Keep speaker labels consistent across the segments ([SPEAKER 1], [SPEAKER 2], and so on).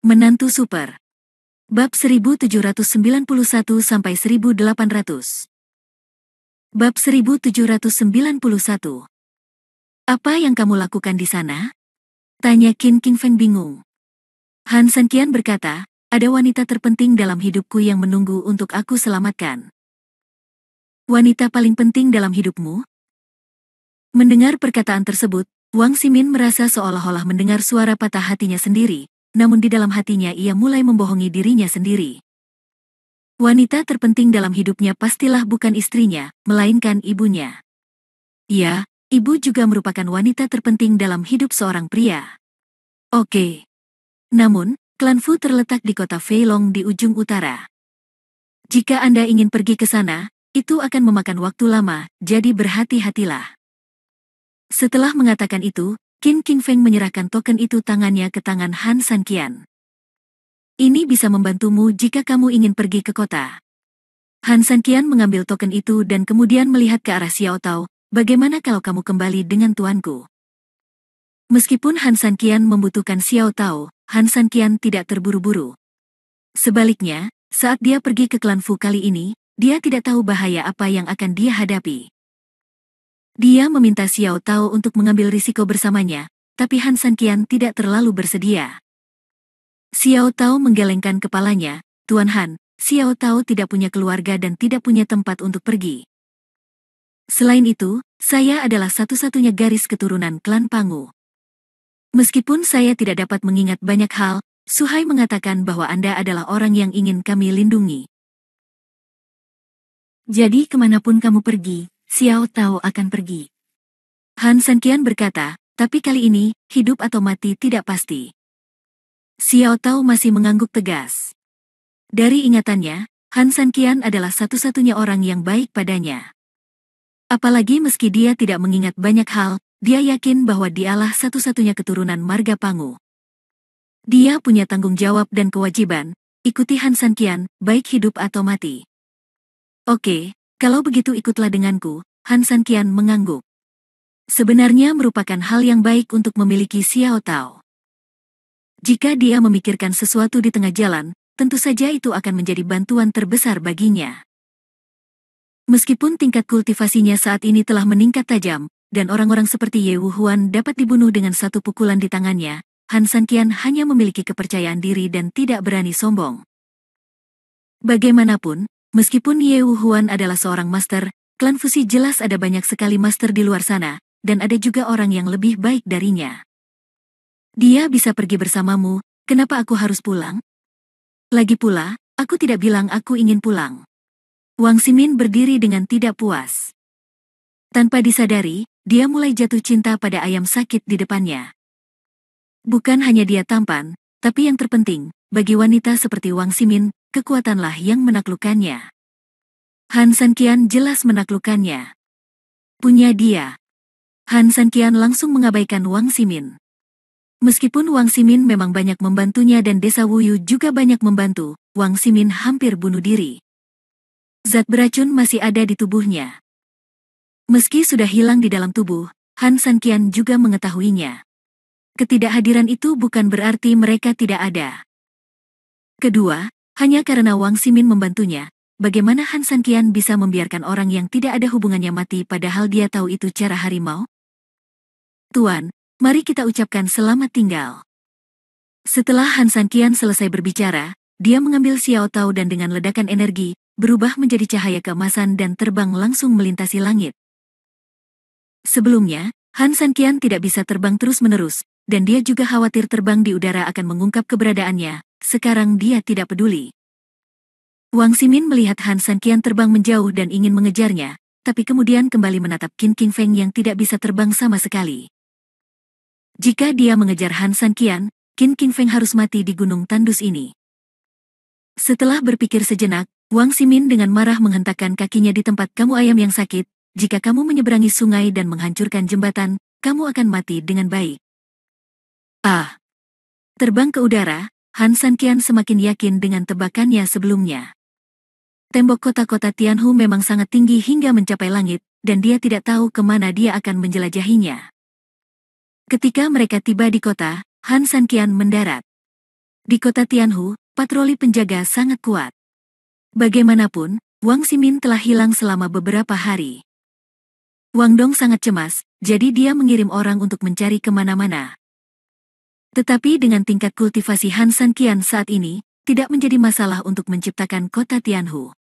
[SPEAKER 1] Menantu Super. Bab 1791-1800. Bab 1791. Apa yang kamu lakukan di sana? Tanya Qin Qingfeng bingung. Han Sanqian berkata, ada wanita terpenting dalam hidupku yang menunggu untuk aku selamatkan. Wanita paling penting dalam hidupmu? Mendengar perkataan tersebut, Wang Ximin merasa seolah-olah mendengar suara patah hatinya sendiri. Namun di dalam hatinya ia mulai membohongi dirinya sendiri. Wanita terpenting dalam hidupnya pastilah bukan istrinya, melainkan ibunya. Ya, ibu juga merupakan wanita terpenting dalam hidup seorang pria. Oke. Namun, klan Fu terletak di kota Feilong di ujung utara. Jika Anda ingin pergi ke sana, itu akan memakan waktu lama, jadi berhati-hatilah. Setelah mengatakan itu, Qin Qingfeng menyerahkan token itu tangannya ke tangan Han Sanqian. Ini bisa membantumu jika kamu ingin pergi ke kota. Han Sanqian mengambil token itu dan kemudian melihat ke arah Xiao Tao, bagaimana kalau kamu kembali dengan tuanku? Meskipun Han Sanqian membutuhkan Xiao Tao, Han Sanqian tidak terburu-buru. Sebaliknya, saat dia pergi ke klan Fu kali ini, dia tidak tahu bahaya apa yang akan dia hadapi. Dia meminta Xiao Tao untuk mengambil risiko bersamanya, tapi Han Sanqian tidak terlalu bersedia. Xiao Tao menggelengkan kepalanya, Tuan Han, Xiao Tao tidak punya keluarga dan tidak punya tempat untuk pergi. Selain itu, saya adalah satu-satunya garis keturunan klan Pangu. Meskipun saya tidak dapat mengingat banyak hal, Suhai mengatakan bahwa Anda adalah orang yang ingin kami lindungi. Jadi kemanapun kamu pergi, Xiao Tao akan pergi. Han Sanqian berkata, tapi kali ini, hidup atau mati tidak pasti. Xiao Tao masih mengangguk tegas. Dari ingatannya, Han Sanqian adalah satu-satunya orang yang baik padanya. Apalagi meski dia tidak mengingat banyak hal, dia yakin bahwa dialah satu-satunya keturunan marga Pangu. Dia punya tanggung jawab dan kewajiban, ikuti Han Sanqian, baik hidup atau mati. Oke, kalau begitu ikutlah denganku, Han Sanqian mengangguk. Sebenarnya merupakan hal yang baik untuk memiliki Xiao Tao. Jika dia memikirkan sesuatu di tengah jalan, tentu saja itu akan menjadi bantuan terbesar baginya. Meskipun tingkat kultivasinya saat ini telah meningkat tajam, dan orang-orang seperti Ye Wuhuan dapat dibunuh dengan satu pukulan di tangannya, Han Sanqian hanya memiliki kepercayaan diri dan tidak berani sombong. Bagaimanapun, meskipun Ye Wuhuan adalah seorang master, klan Fusi jelas ada banyak sekali master di luar sana, dan ada juga orang yang lebih baik darinya. Dia bisa pergi bersamamu, kenapa aku harus pulang? Lagi pula, aku tidak bilang aku ingin pulang. Wang Ximin berdiri dengan tidak puas. Tanpa disadari, dia mulai jatuh cinta pada ayam sakit di depannya. Bukan hanya dia tampan, tapi yang terpenting, bagi wanita seperti Wang Ximin, kekuatanlah yang menaklukkannya. Han Sanqian jelas menaklukkannya. Punya dia. Han Sanqian langsung mengabaikan Wang Ximin. Meskipun Wang Ximin memang banyak membantunya dan desa Wuyu juga banyak membantu, Wang Ximin hampir bunuh diri. Zat beracun masih ada di tubuhnya. Meski sudah hilang di dalam tubuh, Han Sanqian juga mengetahuinya. Ketidakhadiran itu bukan berarti mereka tidak ada. Kedua, hanya karena Wang Ximin membantunya, bagaimana Han Sanqian bisa membiarkan orang yang tidak ada hubungannya mati padahal dia tahu itu cara harimau? Tuan, mari kita ucapkan selamat tinggal. Setelah Han Sanqian selesai berbicara, dia mengambil Xiao Tao dan dengan ledakan energi, berubah menjadi cahaya keemasan dan terbang langsung melintasi langit. Sebelumnya, Han Sanqian tidak bisa terbang terus-menerus, dan dia juga khawatir terbang di udara akan mengungkap keberadaannya, sekarang dia tidak peduli. Wang Ximin melihat Han Sanqian terbang menjauh dan ingin mengejarnya, tapi kemudian kembali menatap Qin Qingfeng yang tidak bisa terbang sama sekali. Jika dia mengejar Han Sanqian, Qin Qingfeng harus mati di gunung tandus ini. Setelah berpikir sejenak, Wang Ximin dengan marah menghentakkan kakinya di tempat kamu ayam yang sakit, jika kamu menyeberangi sungai dan menghancurkan jembatan, kamu akan mati dengan baik. Ah! Terbang ke udara, Han Sanqian semakin yakin dengan tebakannya sebelumnya. Tembok kota-kota Tianhu memang sangat tinggi hingga mencapai langit, dan dia tidak tahu kemana dia akan menjelajahinya. Ketika mereka tiba di kota, Han Sanqian mendarat. Di kota Tianhu, patroli penjaga sangat kuat. Bagaimanapun, Wang Ximin telah hilang selama beberapa hari. Wang Dong sangat cemas, jadi dia mengirim orang untuk mencari kemana-mana. Tetapi dengan tingkat kultivasi Han San Qian saat ini, tidak menjadi masalah untuk menciptakan kota Tianhu.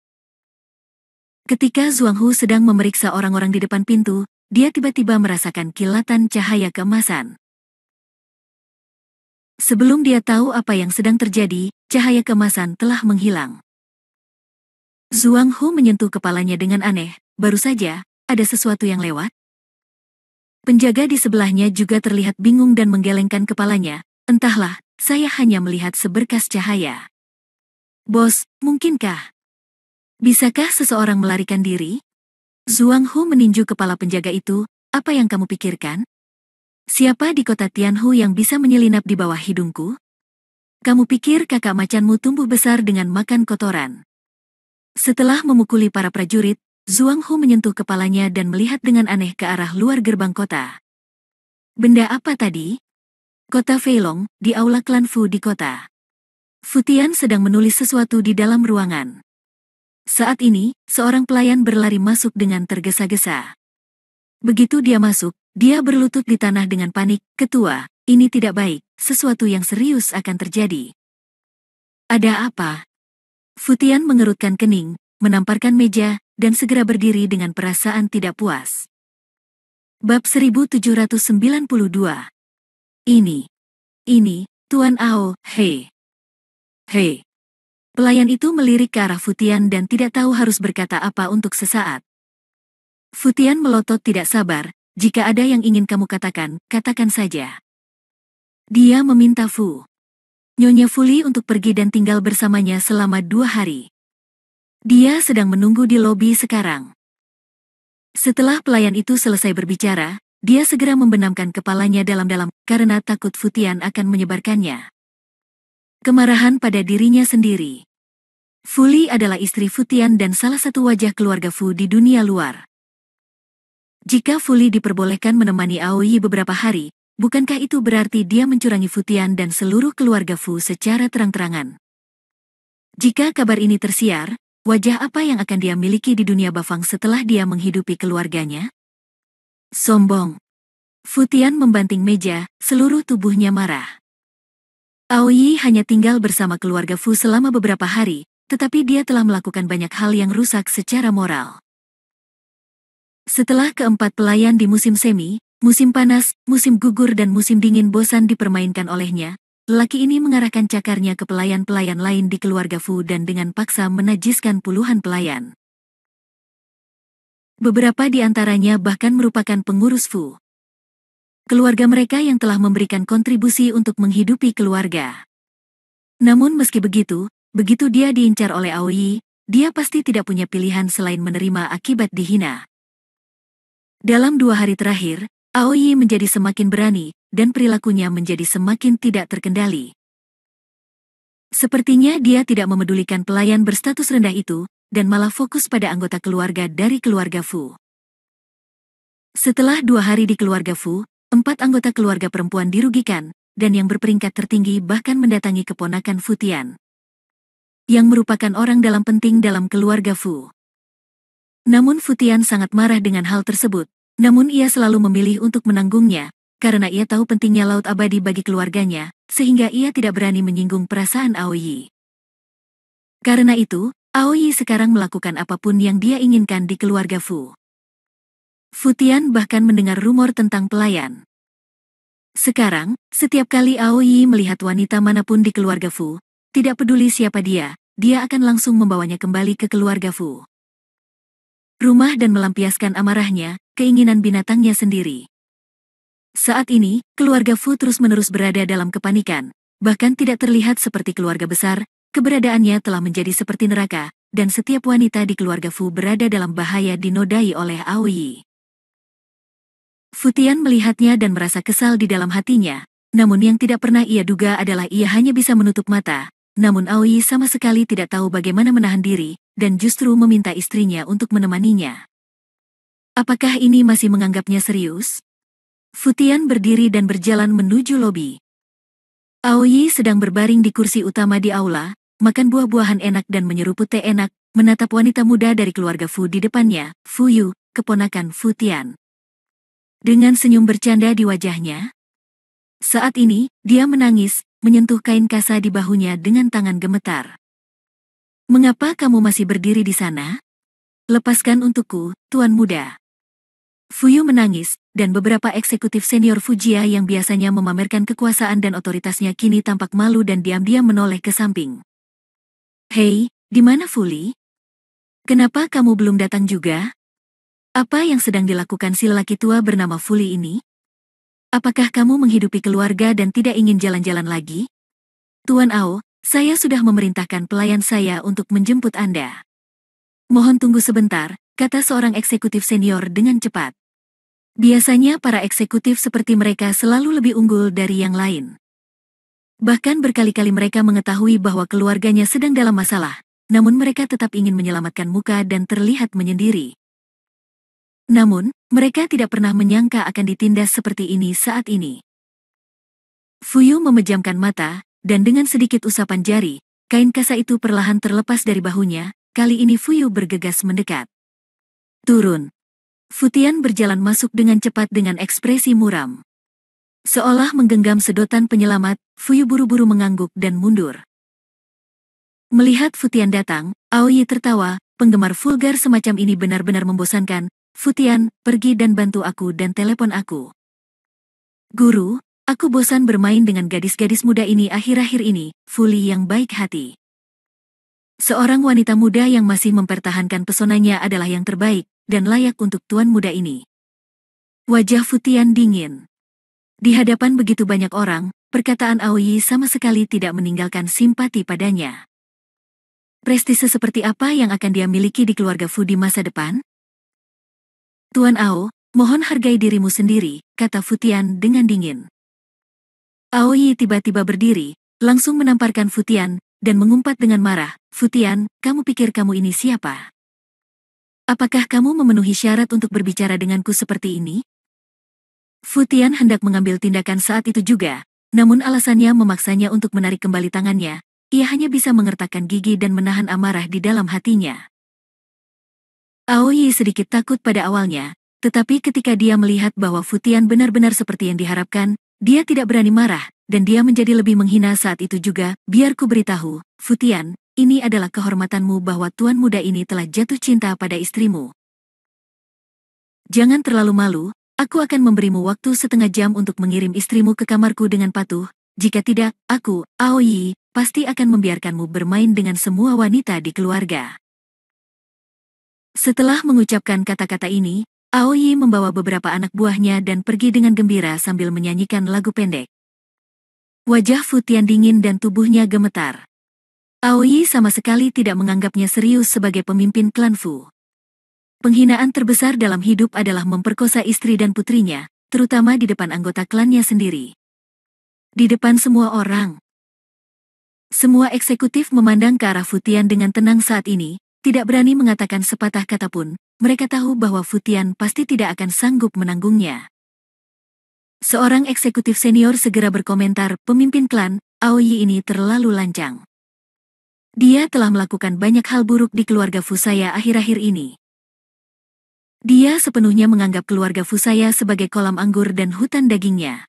[SPEAKER 1] Ketika Zhuang Hu sedang memeriksa orang-orang di depan pintu, dia tiba-tiba merasakan kilatan cahaya keemasan. Sebelum dia tahu apa yang sedang terjadi, cahaya keemasan telah menghilang. Zhuang Hu menyentuh kepalanya dengan aneh, baru saja, ada sesuatu yang lewat. Penjaga di sebelahnya juga terlihat bingung dan menggelengkan kepalanya, entahlah, saya hanya melihat seberkas cahaya. Bos, mungkinkah? Bisakah seseorang melarikan diri? Zhuang Hu meninju kepala penjaga itu, apa yang kamu pikirkan? Siapa di kota Tianhu yang bisa menyelinap di bawah hidungku? Kamu pikir kakak macanmu tumbuh besar dengan makan kotoran? Setelah memukuli para prajurit, Zhuang Hu menyentuh kepalanya dan melihat dengan aneh ke arah luar gerbang kota. Benda apa tadi? Kota Feilong, di aula klan Fu di kota. Fu Tian sedang menulis sesuatu di dalam ruangan. Saat ini, seorang pelayan berlari masuk dengan tergesa-gesa. Begitu dia masuk, dia berlutut di tanah dengan panik. Ketua, ini tidak baik, sesuatu yang serius akan terjadi. Ada apa? Fu Tian mengerutkan kening, menamparkan meja, dan segera berdiri dengan perasaan tidak puas. Bab 1792. Ini, Tuan Ao, hei. Hei. Pelayan itu melirik ke arah Fu Tian dan tidak tahu harus berkata apa untuk sesaat. Fu Tian melotot tidak sabar, jika ada yang ingin kamu katakan, katakan saja. Dia meminta Nyonya Fuli untuk pergi dan tinggal bersamanya selama 2 hari. Dia sedang menunggu di lobi sekarang. Setelah pelayan itu selesai berbicara, dia segera membenamkan kepalanya dalam-dalam karena takut Fu Tian akan menyebarkannya. Kemarahan pada dirinya sendiri. Fuli adalah istri Fu Tian dan salah satu wajah keluarga Fu di dunia luar. Jika Fuli diperbolehkan menemani Aoyi beberapa hari, bukankah itu berarti dia mencurangi Fu Tian dan seluruh keluarga Fu secara terang-terangan? Jika kabar ini tersiar, wajah apa yang akan dia miliki di dunia Bafang setelah dia menghidupi keluarganya? Sombong. Fu Tian membanting meja, seluruh tubuhnya marah. Aoyi hanya tinggal bersama keluarga Fu selama beberapa hari, tetapi dia telah melakukan banyak hal yang rusak secara moral. Setelah keempat pelayan di musim semi, musim panas, musim gugur dan musim dingin bosan dipermainkan olehnya, lelaki ini mengarahkan cakarnya ke pelayan-pelayan lain di keluarga Fu dan dengan paksa menajiskan puluhan pelayan. Beberapa di antaranya bahkan merupakan pengurus Fu. Keluarga mereka yang telah memberikan kontribusi untuk menghidupi keluarga. Namun meski begitu, begitu dia diincar oleh Aoyi, dia pasti tidak punya pilihan selain menerima akibat dihina. Dalam 2 hari terakhir, Aoyi menjadi semakin berani, dan perilakunya menjadi semakin tidak terkendali. Sepertinya dia tidak memedulikan pelayan berstatus rendah itu, dan malah fokus pada anggota keluarga dari keluarga Fu. Setelah 2 hari di keluarga Fu, 4 anggota keluarga perempuan dirugikan, dan yang berperingkat tertinggi bahkan mendatangi keponakan Fu Tian, yang merupakan orang dalam penting dalam keluarga Fu. Namun Fu Tian sangat marah dengan hal tersebut, namun ia selalu memilih untuk menanggungnya, karena ia tahu pentingnya laut abadi bagi keluarganya, sehingga ia tidak berani menyinggung perasaan Aoyi. Karena itu, Aoyi sekarang melakukan apapun yang dia inginkan di keluarga Fu. Fu Tian bahkan mendengar rumor tentang pelayan. Sekarang, setiap kali Aoyi melihat wanita manapun di keluarga Fu, tidak peduli siapa dia akan langsung membawanya kembali ke keluarga Fu. Rumah dan melampiaskan amarahnya, keinginan binatangnya sendiri. Saat ini, keluarga Fu terus-menerus berada dalam kepanikan, bahkan tidak terlihat seperti keluarga besar, keberadaannya telah menjadi seperti neraka, dan setiap wanita di keluarga Fu berada dalam bahaya dinodai oleh Aoyi. Fu Tian melihatnya dan merasa kesal di dalam hatinya, namun yang tidak pernah ia duga adalah ia hanya bisa menutup mata. Namun Aoyi sama sekali tidak tahu bagaimana menahan diri, dan justru meminta istrinya untuk menemaninya. Apakah ini masih menganggapnya serius? Fu Tian berdiri dan berjalan menuju lobi. Aoyi sedang berbaring di kursi utama di aula, makan buah-buahan enak dan menyeruput teh enak, menatap wanita muda dari keluarga Fu di depannya, Fu Yu, keponakan Fu Tian. Dengan senyum bercanda di wajahnya. Saat ini, dia menangis, menyentuh kain kasa di bahunya dengan tangan gemetar. Mengapa kamu masih berdiri di sana? Lepaskan untukku, tuan muda. Fu Yu menangis, dan beberapa eksekutif senior Fujia yang biasanya memamerkan kekuasaan dan otoritasnya kini tampak malu dan diam-diam menoleh ke samping. Hei, di mana Fu Li? Kenapa kamu belum datang juga? Apa yang sedang dilakukan si lelaki tua bernama Fu Li ini? Apakah kamu menghidupi keluarga dan tidak ingin jalan-jalan lagi? Tuan Ao, saya sudah memerintahkan pelayan saya untuk menjemput Anda. Mohon tunggu sebentar, kata seorang eksekutif senior dengan cepat. Biasanya para eksekutif seperti mereka selalu lebih unggul dari yang lain. Bahkan berkali-kali mereka mengetahui bahwa keluarganya sedang dalam masalah, namun mereka tetap ingin menyelamatkan muka dan terlihat menyendiri. Namun, mereka tidak pernah menyangka akan ditindas seperti ini saat ini. Fu Yu memejamkan mata, dan dengan sedikit usapan jari, kain kasa itu perlahan terlepas dari bahunya. Kali ini Fu Yu bergegas mendekat. Turun. Fu Tian berjalan masuk dengan cepat dengan ekspresi muram. Seolah menggenggam sedotan penyelamat, Fu Yu buru-buru mengangguk dan mundur. Melihat Fu Tian datang, Aoyi tertawa, penggemar vulgar semacam ini benar-benar membosankan. Fu Tian, pergi dan bantu aku dan telepon aku. Guru, aku bosan bermain dengan gadis-gadis muda ini akhir-akhir ini, Fu Li yang baik hati. Seorang wanita muda yang masih mempertahankan pesonanya adalah yang terbaik, dan layak untuk tuan muda ini. Wajah Fu Tian dingin. Di hadapan begitu banyak orang, perkataan Aoyi sama sekali tidak meninggalkan simpati padanya. Prestise seperti apa yang akan dia miliki di keluarga Fu di masa depan? Tuan Ao, mohon hargai dirimu sendiri, kata Fu Tian dengan dingin. Aoyi tiba-tiba berdiri, langsung menamparkan Fu Tian, dan mengumpat dengan marah, Fu Tian, kamu pikir kamu ini siapa? Apakah kamu memenuhi syarat untuk berbicara denganku seperti ini? Fu Tian hendak mengambil tindakan saat itu juga, namun alasannya memaksanya untuk menarik kembali tangannya. Ia hanya bisa mengertakkan gigi dan menahan amarah di dalam hatinya. Aoyi sedikit takut pada awalnya, tetapi ketika dia melihat bahwa Fu Tian benar-benar seperti yang diharapkan, dia tidak berani marah, dan dia menjadi lebih menghina saat itu juga. Biar ku beritahu, Fu Tian, ini adalah kehormatanmu bahwa tuan muda ini telah jatuh cinta pada istrimu. Jangan terlalu malu, aku akan memberimu waktu setengah jam untuk mengirim istrimu ke kamarku dengan patuh. Jika tidak, aku, Aoyi, pasti akan membiarkanmu bermain dengan semua wanita di keluarga. Setelah mengucapkan kata-kata ini, Aoyi membawa beberapa anak buahnya dan pergi dengan gembira sambil menyanyikan lagu pendek. Wajah Fu Tian dingin dan tubuhnya gemetar. Aoyi sama sekali tidak menganggapnya serius sebagai pemimpin klan Fu. Penghinaan terbesar dalam hidup adalah memperkosa istri dan putrinya, terutama di depan anggota klannya sendiri. Di depan semua orang. Semua eksekutif memandang ke arah Fu Tian dengan tenang saat ini, tidak berani mengatakan sepatah kata pun. Mereka tahu bahwa Fu Tian pasti tidak akan sanggup menanggungnya. Seorang eksekutif senior segera berkomentar, pemimpin klan, Aoyi ini terlalu lancang. Dia telah melakukan banyak hal buruk di keluarga Fu saya akhir-akhir ini. Dia sepenuhnya menganggap keluarga Fu saya sebagai kolam anggur dan hutan dagingnya.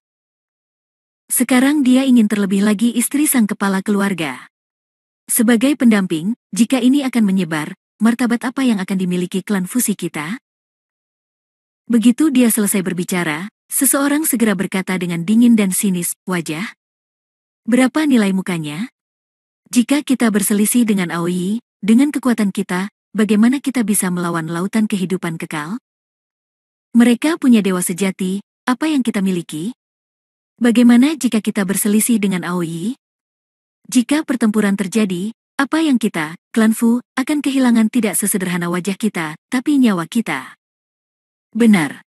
[SPEAKER 1] Sekarang dia ingin terlebih lagi istri sang kepala keluarga. Sebagai pendamping, jika ini akan menyebar, martabat apa yang akan dimiliki klan Fusi kita? Begitu dia selesai berbicara, seseorang segera berkata dengan dingin dan sinis, wajah? Berapa nilai mukanya? Jika kita berselisih dengan Aoyi, dengan kekuatan kita, bagaimana kita bisa melawan lautan kehidupan kekal? Mereka punya dewa sejati, apa yang kita miliki? Bagaimana jika kita berselisih dengan Aoyi? Jika pertempuran terjadi, apa yang kita, klan Fu, akan kehilangan tidak sesederhana wajah kita, tapi nyawa kita. Benar.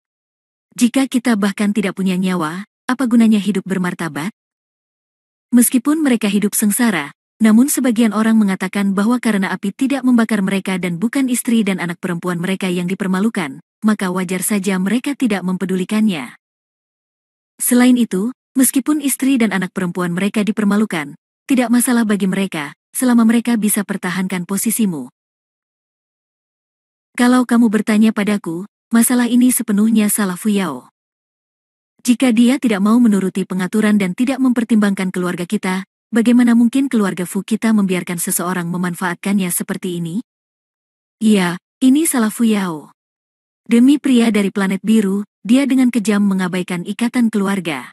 [SPEAKER 1] Jika kita bahkan tidak punya nyawa, apa gunanya hidup bermartabat? Meskipun mereka hidup sengsara, namun sebagian orang mengatakan bahwa karena api tidak membakar mereka dan bukan istri dan anak perempuan mereka yang dipermalukan, maka wajar saja mereka tidak mempedulikannya. Selain itu, Meskipun istri dan anak perempuan mereka dipermalukan, tidak masalah bagi mereka, selama mereka bisa pertahankan posisimu. Kalau kamu bertanya padaku, masalah ini sepenuhnya salah Fu Yao. Jika dia tidak mau menuruti pengaturan dan tidak mempertimbangkan keluarga kita, bagaimana mungkin keluarga Fu kita membiarkan seseorang memanfaatkannya seperti ini? Iya, ini salah Fu Yao. Demi pria dari planet biru, dia dengan kejam mengabaikan ikatan keluarga.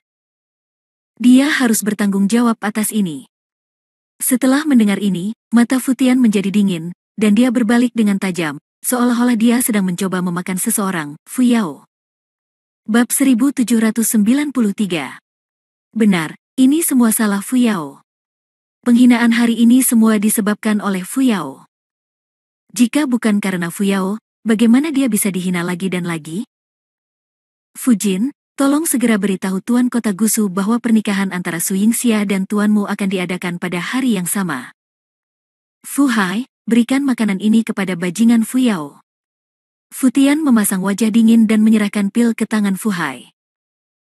[SPEAKER 1] Dia harus bertanggung jawab atas ini. Setelah mendengar ini, mata Fu Tian menjadi dingin, dan dia berbalik dengan tajam, seolah-olah dia sedang mencoba memakan seseorang, Fu Yao. Bab 1793. Benar, ini semua salah Fu Yao. Penghinaan hari ini semua disebabkan oleh Fu Yao. Jika bukan karena Fu Yao, bagaimana dia bisa dihina lagi dan lagi? Fu Jin, tolong segera beritahu Tuan Kota Gusu bahwa pernikahan antara Su Yingxia dan tuanmu akan diadakan pada hari yang sama. Fu Hai, berikan makanan ini kepada bajingan Fu Yao. Fu Tian memasang wajah dingin dan menyerahkan pil ke tangan Fu Hai.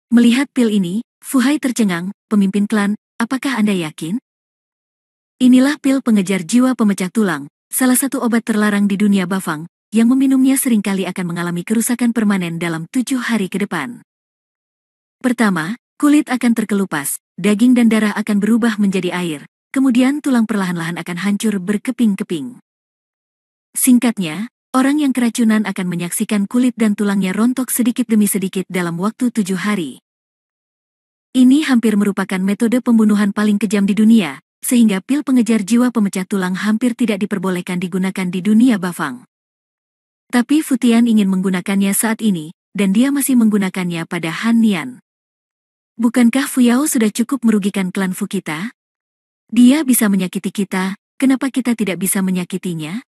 [SPEAKER 1] Melihat pil ini, Fu Hai tercengang, pemimpin klan, apakah Anda yakin? Inilah pil pengejar jiwa pemecah tulang, salah satu obat terlarang di dunia Bafang, yang meminumnya seringkali akan mengalami kerusakan permanen dalam 7 hari ke depan. Pertama, kulit akan terkelupas, daging dan darah akan berubah menjadi air, kemudian tulang perlahan-lahan akan hancur berkeping-keping. Singkatnya, orang yang keracunan akan menyaksikan kulit dan tulangnya rontok sedikit demi sedikit dalam waktu 7 hari. Ini hampir merupakan metode pembunuhan paling kejam di dunia, sehingga pil pengejar jiwa pemecah tulang hampir tidak diperbolehkan digunakan di dunia Bafang. Tapi Fu Tian ingin menggunakannya saat ini, dan dia masih menggunakannya pada Han Nian. Bukankah Fu Yao sudah cukup merugikan klan Fu kita? Dia bisa menyakiti kita, kenapa kita tidak bisa menyakitinya?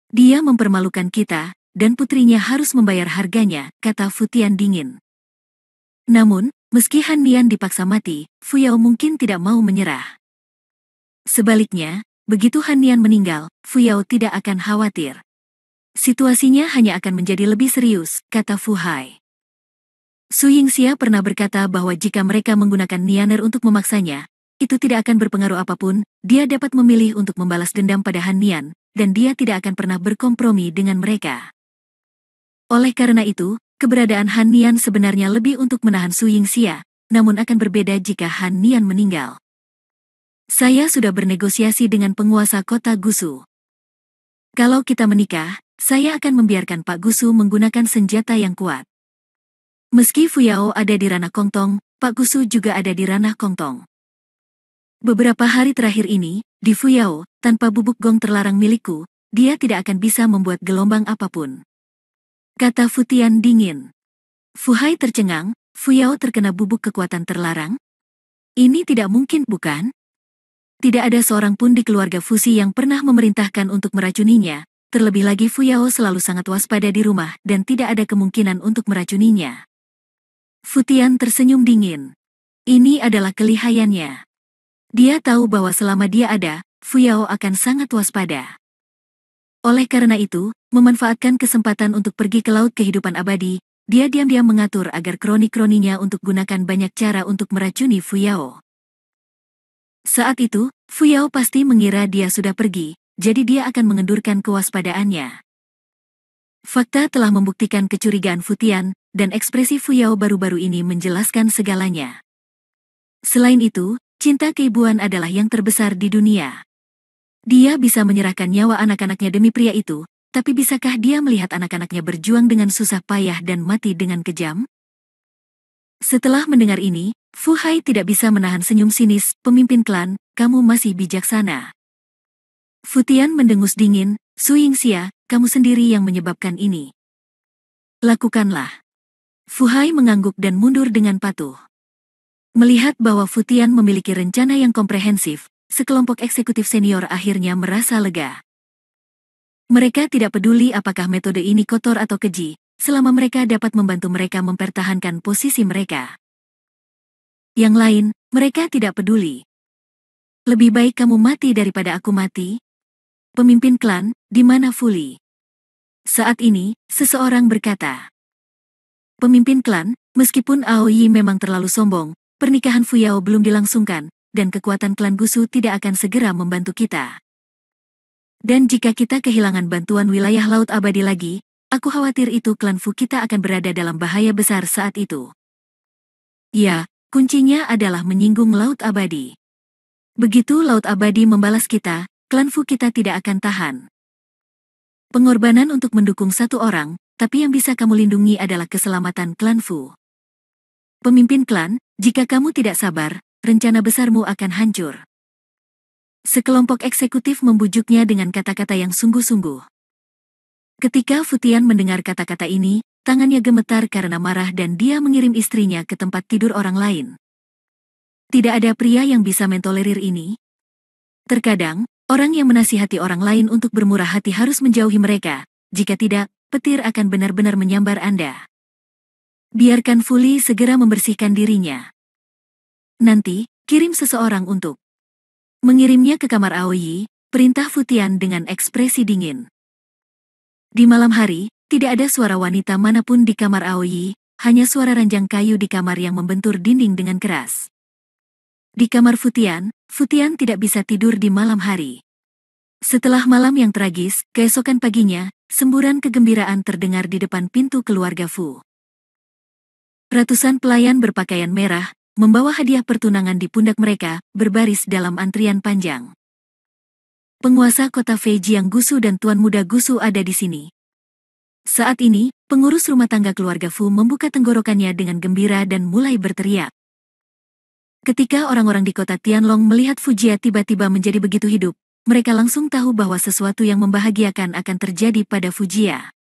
[SPEAKER 1] Dia mempermalukan kita, dan putrinya harus membayar harganya, kata Fu Tian dingin. Namun, meski Han Nian dipaksa mati, Fu Yao mungkin tidak mau menyerah. Sebaliknya, begitu Han Nian meninggal, Fu Yao tidak akan khawatir. Situasinya hanya akan menjadi lebih serius, kata Fu Hai. Su Yingxia pernah berkata bahwa jika mereka menggunakan Nianer untuk memaksanya, itu tidak akan berpengaruh apapun, dia dapat memilih untuk membalas dendam pada Han Nian, dan dia tidak akan pernah berkompromi dengan mereka. Oleh karena itu, keberadaan Han Nian sebenarnya lebih untuk menahan Su Yingxia, namun akan berbeda jika Han Nian meninggal. Saya sudah bernegosiasi dengan penguasa kota Gusu. Kalau kita menikah, saya akan membiarkan Pak Gusu menggunakan senjata yang kuat. Meski Fu Yao ada di ranah Kongtong, Pak Gusu juga ada di ranah Kongtong. Beberapa hari terakhir ini, di Fu Yao, tanpa bubuk gong terlarang milikku, dia tidak akan bisa membuat gelombang apapun. Kata Fu Tian dingin. Fu Hai tercengang, Fu Yao terkena bubuk kekuatan terlarang? Ini tidak mungkin, bukan? Tidak ada seorang pun di keluarga Fusi yang pernah memerintahkan untuk meracuninya, terlebih lagi Fu Yao selalu sangat waspada di rumah dan tidak ada kemungkinan untuk meracuninya. Fu Tian tersenyum dingin. Ini adalah kelihayannya. Dia tahu bahwa selama dia ada, Fu Yao akan sangat waspada. Oleh karena itu, memanfaatkan kesempatan untuk pergi ke laut kehidupan abadi, dia diam-diam mengatur agar kroni-kroninya untuk gunakan banyak cara untuk meracuni Fu Yao. Saat itu, Fu Yao pasti mengira dia sudah pergi, jadi dia akan mengendurkan kewaspadaannya. Fakta telah membuktikan kecurigaan Fu Tian, dan ekspresi Fu Yao baru-baru ini menjelaskan segalanya. Selain itu, cinta keibuan adalah yang terbesar di dunia. Dia bisa menyerahkan nyawa anak-anaknya demi pria itu, tapi bisakah dia melihat anak-anaknya berjuang dengan susah payah dan mati dengan kejam? Setelah mendengar ini, Fu Hai tidak bisa menahan senyum sinis, pemimpin klan, kamu masih bijaksana. Fu Tian mendengus dingin, Su Yingxia, kamu sendiri yang menyebabkan ini. Lakukanlah. Fu Hai mengangguk dan mundur dengan patuh. Melihat bahwa Fu Tian memiliki rencana yang komprehensif, sekelompok eksekutif senior akhirnya merasa lega. Mereka tidak peduli apakah metode ini kotor atau keji, selama mereka dapat membantu mereka mempertahankan posisi mereka. Yang lain, mereka tidak peduli. Lebih baik kamu mati daripada aku mati. Pemimpin klan, di mana Fu Li? Saat ini, seseorang berkata. Pemimpin klan, meskipun Aoyi memang terlalu sombong, pernikahan Fuyao belum dilangsungkan, dan kekuatan klan Gusu tidak akan segera membantu kita. Dan jika kita kehilangan bantuan wilayah Laut Abadi lagi, aku khawatir itu klan Fu kita akan berada dalam bahaya besar saat itu. Ya, kuncinya adalah menyinggung Laut Abadi. Begitu Laut Abadi membalas kita, klan Fu kita tidak akan tahan. Pengorbanan untuk mendukung satu orang, tapi yang bisa kamu lindungi adalah keselamatan klan Fu. Pemimpin klan, jika kamu tidak sabar, rencana besarmu akan hancur. Sekelompok eksekutif membujuknya dengan kata-kata yang sungguh-sungguh. Ketika Futian mendengar kata-kata ini, tangannya gemetar karena marah dan dia mengirim istrinya ke tempat tidur orang lain. Tidak ada pria yang bisa mentolerir ini. Terkadang, orang yang menasihati orang lain untuk bermurah hati harus menjauhi mereka, jika tidak, petir akan benar-benar menyambar Anda. Biarkan Fuli segera membersihkan dirinya. Nanti, kirim seseorang untuk mengirimnya ke kamar Aoyi, perintah Futian dengan ekspresi dingin. Di malam hari, tidak ada suara wanita manapun di kamar Aoyi, hanya suara ranjang kayu di kamar yang membentur dinding dengan keras. Di kamar Futian, Futian tidak bisa tidur di malam hari. Setelah malam yang tragis, keesokan paginya, semburan kegembiraan terdengar di depan pintu keluarga Fu. Ratusan pelayan berpakaian merah, membawa hadiah pertunangan di pundak mereka, berbaris dalam antrian panjang. Penguasa kota Feijiang Gusu dan Tuan Muda Gusu ada di sini. Saat ini, pengurus rumah tangga keluarga Fu membuka tenggorokannya dengan gembira dan mulai berteriak. Ketika orang-orang di kota Tianlong melihat Fujia tiba-tiba menjadi begitu hidup, mereka langsung tahu bahwa sesuatu yang membahagiakan akan terjadi pada Fujia.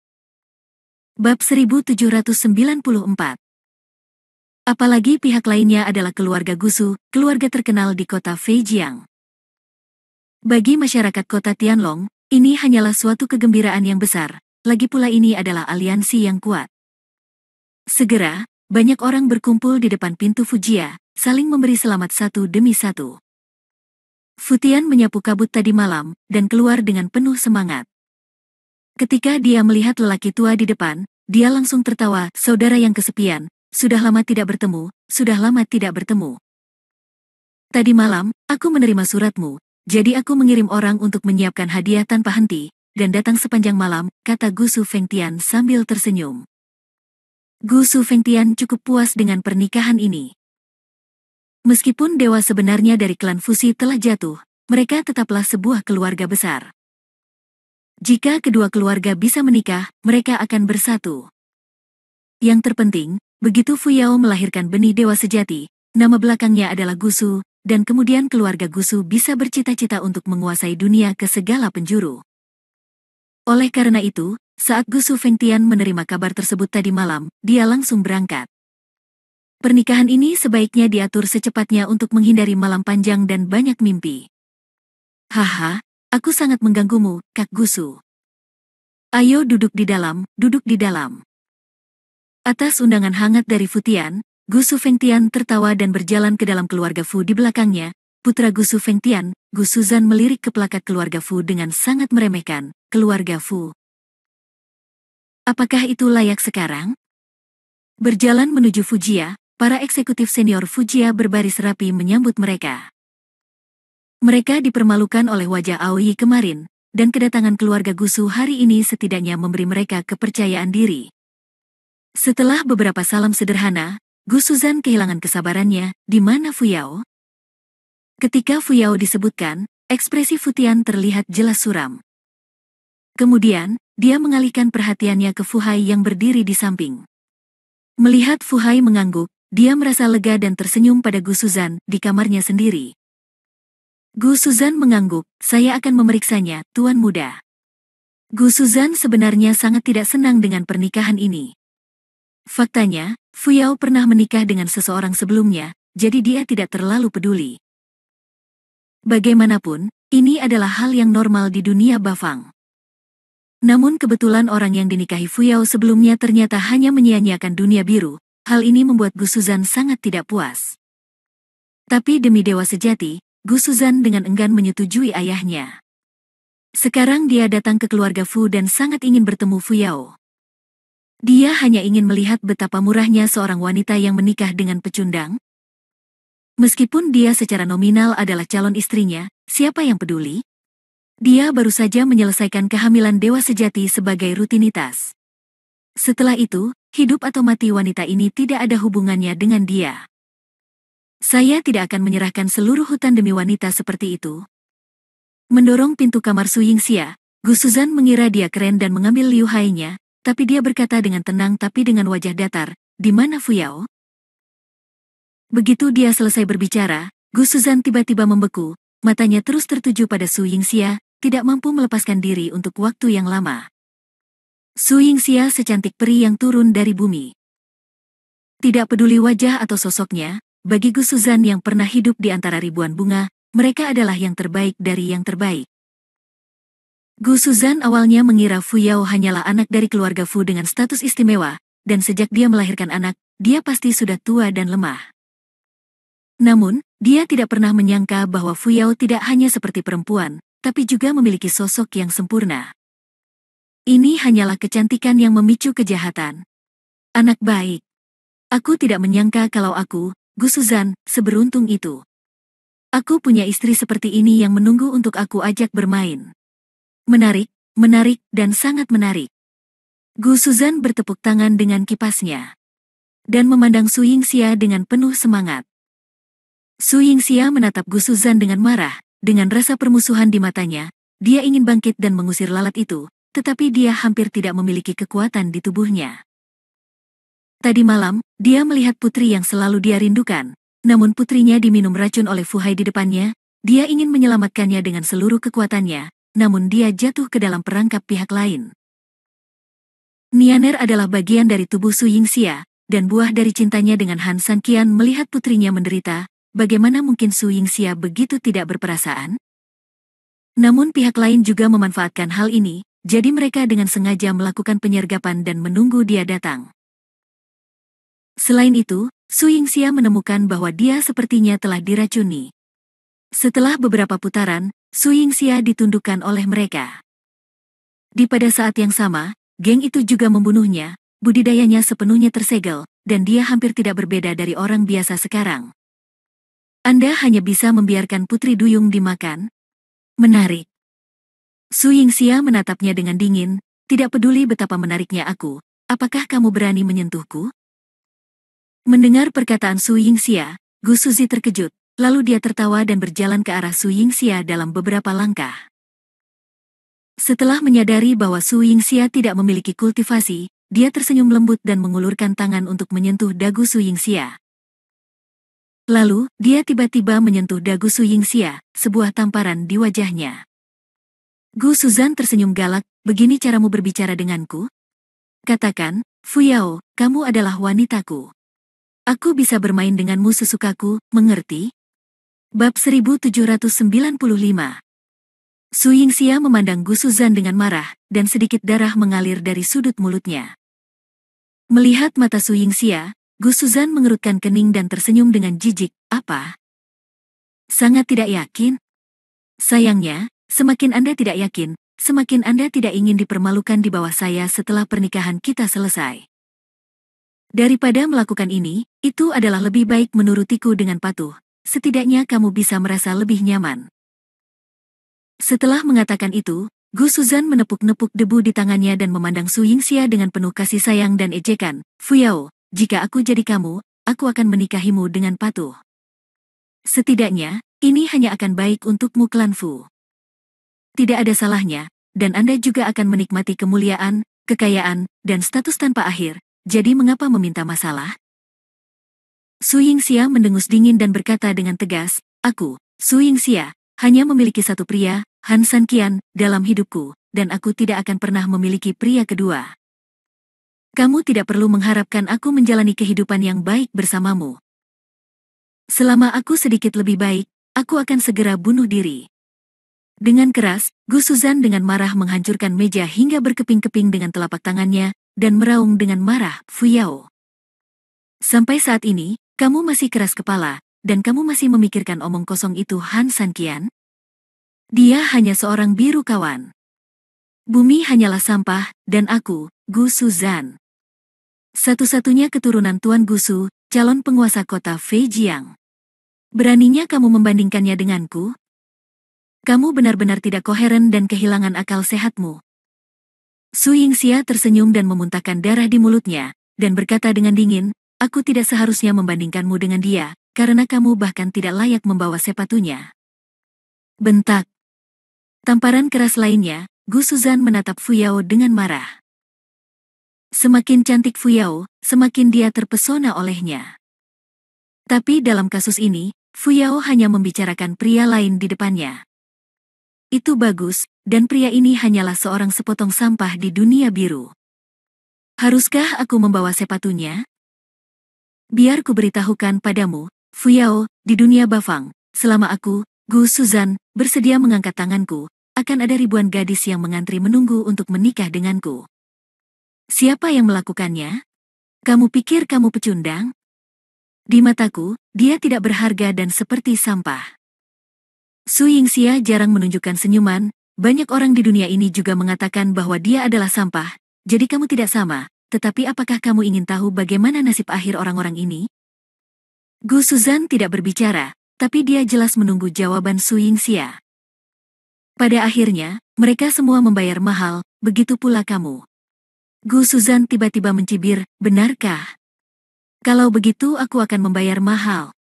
[SPEAKER 1] Bab 1794. Apalagi pihak lainnya adalah keluarga Gusu, keluarga terkenal di kota Feijiang. Bagi masyarakat kota Tianlong, ini hanyalah suatu kegembiraan yang besar, lagi pula ini adalah aliansi yang kuat. Segera, banyak orang berkumpul di depan pintu Fujia, saling memberi selamat satu demi satu. Futian menyapu kabut tadi malam, dan keluar dengan penuh semangat. Ketika dia melihat lelaki tua di depan, dia langsung tertawa, saudara yang kesepian. Sudah lama tidak bertemu, sudah lama tidak bertemu. Tadi malam, aku menerima suratmu, jadi aku mengirim orang untuk menyiapkan hadiah tanpa henti, dan datang sepanjang malam, kata Gusu Fengtian sambil tersenyum. Gusu Fengtian cukup puas dengan pernikahan ini. Meskipun dewa sebenarnya dari klan Fusi telah jatuh, mereka tetaplah sebuah keluarga besar. Jika kedua keluarga bisa menikah, mereka akan bersatu. Yang terpenting, begitu Fuyao melahirkan benih dewa sejati, nama belakangnya adalah Gusu, dan kemudian keluarga Gusu bisa bercita-cita untuk menguasai dunia ke segala penjuru. Oleh karena itu, saat Gusu Fengtian menerima kabar tersebut tadi malam, dia langsung berangkat. Pernikahan ini sebaiknya diatur secepatnya untuk menghindari malam panjang dan banyak mimpi. Haha, aku sangat mengganggumu, Kak Gusu. Ayo duduk di dalam, duduk di dalam. Atas undangan hangat dari Futian, Gusu Fengtian tertawa dan berjalan ke dalam keluarga Fu di belakangnya. Putra Gusu Fengtian, Gusu Zan melirik ke plakat keluarga Fu dengan sangat meremehkan, keluarga Fu. Apakah itu layak sekarang? Berjalan menuju Fujia, para eksekutif senior Fujia berbaris rapi menyambut mereka. Mereka dipermalukan oleh wajah Aoi kemarin, dan kedatangan keluarga Gusu hari ini setidaknya memberi mereka kepercayaan diri. Setelah beberapa salam sederhana, Gusu Zan kehilangan kesabarannya, di mana Fuyao? Ketika Fuyao disebutkan, ekspresi Futian terlihat jelas suram. Kemudian, dia mengalihkan perhatiannya ke Fuhai yang berdiri di samping. Melihat Fuhai mengangguk, dia merasa lega dan tersenyum pada Gusu Zan di kamarnya sendiri. Gusu Zan mengangguk, saya akan memeriksanya, Tuan Muda. Gusu Zan sebenarnya sangat tidak senang dengan pernikahan ini. Faktanya, Fuyao pernah menikah dengan seseorang sebelumnya, jadi dia tidak terlalu peduli. Bagaimanapun, ini adalah hal yang normal di dunia Bafang. Namun kebetulan orang yang dinikahi Fuyao sebelumnya ternyata hanya menyia-nyiakan dunia biru, hal ini membuat Gusu Zan sangat tidak puas. Tapi demi dewa sejati, Gusu Zan dengan enggan menyetujui ayahnya. Sekarang dia datang ke keluarga Fu dan sangat ingin bertemu Fuyao. Dia hanya ingin melihat betapa murahnya seorang wanita yang menikah dengan pecundang. Meskipun dia secara nominal adalah calon istrinya, siapa yang peduli? Dia baru saja menyelesaikan kehamilan dewa sejati sebagai rutinitas. Setelah itu, hidup atau mati wanita ini tidak ada hubungannya dengan dia. Saya tidak akan menyerahkan seluruh hutan demi wanita seperti itu. Mendorong pintu kamar Su Yingxia, Gu Suzan mengira dia keren dan mengambil Liu Hai-nya, tapi dia berkata dengan tenang tapi dengan wajah datar, "Di mana Fu Yao?" Begitu dia selesai berbicara, Gu Suzan tiba-tiba membeku, matanya terus tertuju pada Su Yingxia, tidak mampu melepaskan diri untuk waktu yang lama. Su Yingxia secantik peri yang turun dari bumi. Tidak peduli wajah atau sosoknya, bagi Gu Suzan yang pernah hidup di antara ribuan bunga, mereka adalah yang terbaik dari yang terbaik. Gu Suzan awalnya mengira Fu Yao hanyalah anak dari keluarga Fu dengan status istimewa, dan sejak dia melahirkan anak, dia pasti sudah tua dan lemah. Namun, dia tidak pernah menyangka bahwa Fu Yao tidak hanya seperti perempuan, tapi juga memiliki sosok yang sempurna. Ini hanyalah kecantikan yang memicu kejahatan. Anak baik. Aku tidak menyangka kalau aku, Gu Suzan, seberuntung itu. Aku punya istri seperti ini yang menunggu untuk aku ajak bermain. Menarik, menarik, dan sangat menarik. Gu Suzan bertepuk tangan dengan kipasnya. Dan memandang Su Yingxia dengan penuh semangat. Su Yingxia menatap Gu Suzan dengan marah, dengan rasa permusuhan di matanya. Dia ingin bangkit dan mengusir lalat itu, tetapi dia hampir tidak memiliki kekuatan di tubuhnya. Tadi malam, dia melihat putri yang selalu dia rindukan, namun putrinya diminum racun oleh Fu Hai di depannya. Dia ingin menyelamatkannya dengan seluruh kekuatannya, namun dia jatuh ke dalam perangkap pihak lain. Nianer adalah bagian dari tubuh Su Yingxia, dan buah dari cintanya dengan Han Sanqian melihat putrinya menderita. Bagaimana mungkin Su Yingxia begitu tidak berperasaan? Namun pihak lain juga memanfaatkan hal ini, jadi mereka dengan sengaja melakukan penyergapan dan menunggu dia datang. Selain itu, Su Yingxia menemukan bahwa dia sepertinya telah diracuni. Setelah beberapa putaran, Su Yingxia ditundukkan oleh mereka. Pada saat yang sama, geng itu juga membunuhnya, budidayanya sepenuhnya tersegel, dan dia hampir tidak berbeda dari orang biasa sekarang. Anda hanya bisa membiarkan Putri Duyung dimakan? Menarik. Su Yingxia menatapnya dengan dingin, tidak peduli betapa menariknya aku, apakah kamu berani menyentuhku? Mendengar perkataan Su Yingxia, Gu Suzi terkejut, lalu dia tertawa dan berjalan ke arah Su Yingxia dalam beberapa langkah. Setelah menyadari bahwa Su Yingxia tidak memiliki kultivasi, dia tersenyum lembut dan mengulurkan tangan untuk menyentuh dagu Su Yingxia. Lalu, dia tiba-tiba menyentuh dagu Su Yingxia, sebuah tamparan di wajahnya. Gu Suzan tersenyum galak, begini caramu berbicara denganku? Katakan, Fu Yao, kamu adalah wanitaku. Aku bisa bermain denganmu sesukaku, mengerti? Bab 1795. Su Yingxia memandang Gu Suzan dengan marah, dan sedikit darah mengalir dari sudut mulutnya. Melihat mata Su Yingxia, Gu Suzan mengerutkan kening dan tersenyum dengan jijik. Apa? Sangat tidak yakin? Sayangnya, semakin Anda tidak yakin, semakin Anda tidak ingin dipermalukan di bawah saya setelah pernikahan kita selesai. Daripada melakukan ini, itu adalah lebih baik menurutiku dengan patuh. Setidaknya kamu bisa merasa lebih nyaman. Setelah mengatakan itu, Gu Suzan menepuk-nepuk debu di tangannya dan memandang Su Yingxia dengan penuh kasih sayang dan ejekan. Fu Yao, jika aku jadi kamu, aku akan menikahimu dengan patuh. Setidaknya, ini hanya akan baik untukmu klan Fu. Tidak ada salahnya, dan Anda juga akan menikmati kemuliaan, kekayaan, dan status tanpa akhir, jadi mengapa meminta masalah? Su Yingxia mendengus dingin dan berkata dengan tegas, aku, Su Yingxia, hanya memiliki satu pria, Han Sanqian, dalam hidupku, dan aku tidak akan pernah memiliki pria kedua. Kamu tidak perlu mengharapkan aku menjalani kehidupan yang baik bersamamu. Selama aku sedikit lebih baik, aku akan segera bunuh diri. Dengan keras, Gu Suzan dengan marah menghancurkan meja hingga berkeping-keping dengan telapak tangannya, dan meraung dengan marah, Fu Yao. Sampai saat ini, kamu masih keras kepala, dan kamu masih memikirkan omong kosong itu Han Sanqian? Dia hanya seorang biru kawan. Bumi hanyalah sampah, dan aku, Gu Suzan. Satu-satunya keturunan Tuan Gusu, calon penguasa kota Feijiang. Beraninya kamu membandingkannya denganku? Kamu benar-benar tidak koheren dan kehilangan akal sehatmu. Su Yingxia tersenyum dan memuntahkan darah di mulutnya, dan berkata dengan dingin, aku tidak seharusnya membandingkanmu dengan dia, karena kamu bahkan tidak layak membawa sepatunya. Bentak. Tamparan keras lainnya, Gu Suzan menatap Fu Yao dengan marah. Semakin cantik Fu Yao, semakin dia terpesona olehnya. Tapi dalam kasus ini, Fu Yao hanya membicarakan pria lain di depannya. Itu bagus, dan pria ini hanyalah seorang sepotong sampah di dunia biru. Haruskah aku membawa sepatunya? Biar ku beritahukan padamu, Fu Yao, di dunia Bafang, selama aku, Gu Suzan, bersedia mengangkat tanganku, akan ada ribuan gadis yang mengantri menunggu untuk menikah denganku. Siapa yang melakukannya? Kamu pikir kamu pecundang? Di mataku, dia tidak berharga dan seperti sampah. Su Yingxia jarang menunjukkan senyuman, banyak orang di dunia ini juga mengatakan bahwa dia adalah sampah, jadi kamu tidak sama, tetapi apakah kamu ingin tahu bagaimana nasib akhir orang-orang ini? Gu Suzan tidak berbicara, tapi dia jelas menunggu jawaban Su Yingxia. Pada akhirnya, mereka semua membayar mahal, begitu pula kamu. Gu Suzan tiba-tiba mencibir, benarkah? Kalau begitu aku akan membayar mahal.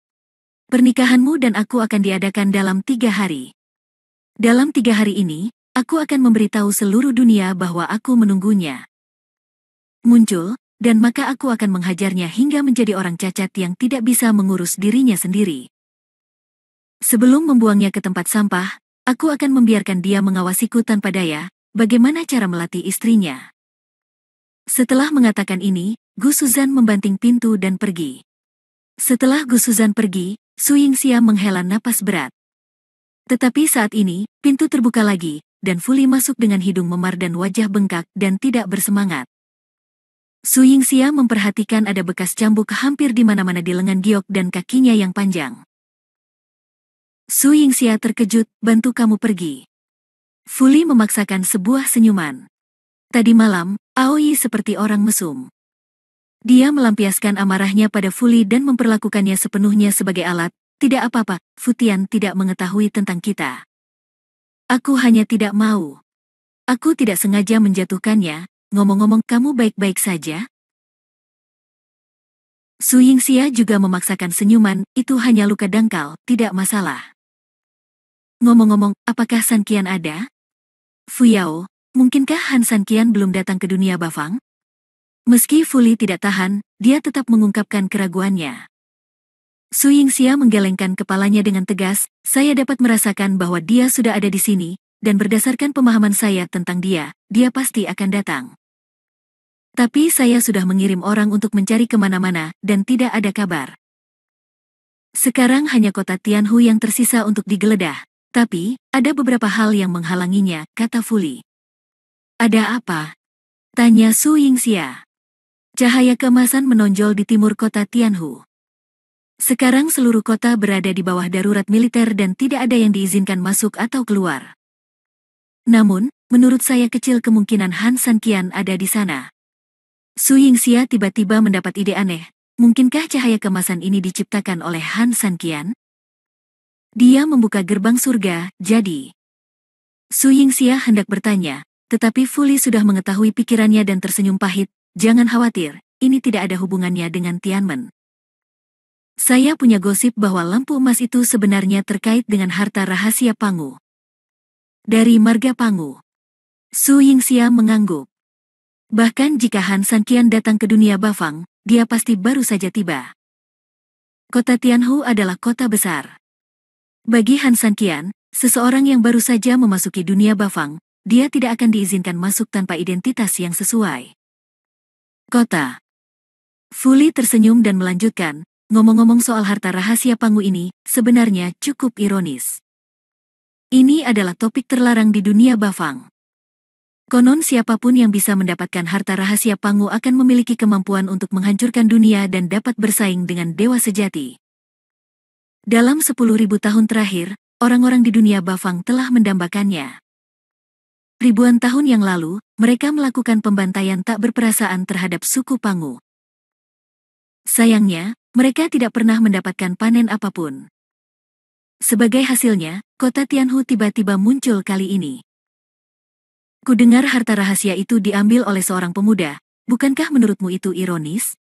[SPEAKER 1] Pernikahanmu dan aku akan diadakan dalam 3 hari. Dalam 3 hari ini, aku akan memberitahu seluruh dunia bahwa aku menunggunya. Muncul, dan maka aku akan menghajarnya hingga menjadi orang cacat yang tidak bisa mengurus dirinya sendiri. Sebelum membuangnya ke tempat sampah, aku akan membiarkan dia mengawasiku tanpa daya, bagaimana cara melatih istrinya. Setelah mengatakan ini, Gu Suzan membanting pintu dan pergi. Setelah Gu Suzan pergi, Su Yingxia menghela napas berat. Tetapi saat ini, pintu terbuka lagi, dan Fu Li masuk dengan hidung memar dan wajah bengkak dan tidak bersemangat. Su Yingxia memperhatikan ada bekas cambuk hampir di mana-mana di lengan giok dan kakinya yang panjang. Su Yingxia terkejut, bantu kamu pergi. Fu Li memaksakan sebuah senyuman. Tadi malam, Aoi seperti orang mesum. Dia melampiaskan amarahnya pada Fu Li dan memperlakukannya sepenuhnya sebagai alat, tidak apa-apa, Fu Tian tidak mengetahui tentang kita. Aku hanya tidak mau. Aku tidak sengaja menjatuhkannya, ngomong-ngomong kamu baik-baik saja? Su Yingxia juga memaksakan senyuman, itu hanya luka dangkal, tidak masalah. Ngomong-ngomong, apakah San Qian ada? Fu Yao, mungkinkah Han San Qian belum datang ke dunia Bafang? Meski Fu Li tidak tahan, dia tetap mengungkapkan keraguannya. Su Yingxia menggelengkan kepalanya dengan tegas, saya dapat merasakan bahwa dia sudah ada di sini, dan berdasarkan pemahaman saya tentang dia, dia pasti akan datang. Tapi saya sudah mengirim orang untuk mencari kemana-mana, dan tidak ada kabar. Sekarang hanya kota Tianhu yang tersisa untuk digeledah, tapi, ada beberapa hal yang menghalanginya, kata Fu Li. Ada apa? Tanya Su Yingxia. Cahaya keemasan menonjol di timur kota Tianhu. Sekarang seluruh kota berada di bawah darurat militer dan tidak ada yang diizinkan masuk atau keluar. Namun, menurut saya kecil kemungkinan Han San Qian ada di sana. Su Yingxia tiba-tiba mendapat ide aneh, mungkinkah cahaya keemasan ini diciptakan oleh Han San Qian? Dia membuka gerbang surga, jadi. Su Yingxia hendak bertanya, tetapi Fu Li sudah mengetahui pikirannya dan tersenyum pahit, jangan khawatir, ini tidak ada hubungannya dengan Tianmen. Saya punya gosip bahwa lampu emas itu sebenarnya terkait dengan harta rahasia Pangu. Dari marga Pangu. Su Yingxia mengangguk. Bahkan jika Han San Qian datang ke dunia Bafang, dia pasti baru saja tiba. Kota Tianhu adalah kota besar. Bagi Han San Qian, seseorang yang baru saja memasuki dunia Bafang, dia tidak akan diizinkan masuk tanpa identitas yang sesuai. Kota. Fu Li tersenyum dan melanjutkan, ngomong-ngomong soal harta rahasia Pangu ini, sebenarnya cukup ironis. Ini adalah topik terlarang di dunia Bafang. Konon siapapun yang bisa mendapatkan harta rahasia Pangu akan memiliki kemampuan untuk menghancurkan dunia dan dapat bersaing dengan dewa sejati. Dalam 10.000 tahun terakhir, orang-orang di dunia Bafang telah mendambakannya. Ribuan tahun yang lalu, mereka melakukan pembantaian tak berperasaan terhadap suku Pangu. Sayangnya, mereka tidak pernah mendapatkan panen apapun. Sebagai hasilnya, kota Tianhu tiba-tiba muncul kali ini. Kudengar harta rahasia itu diambil oleh seorang pemuda, bukankah menurutmu itu ironis?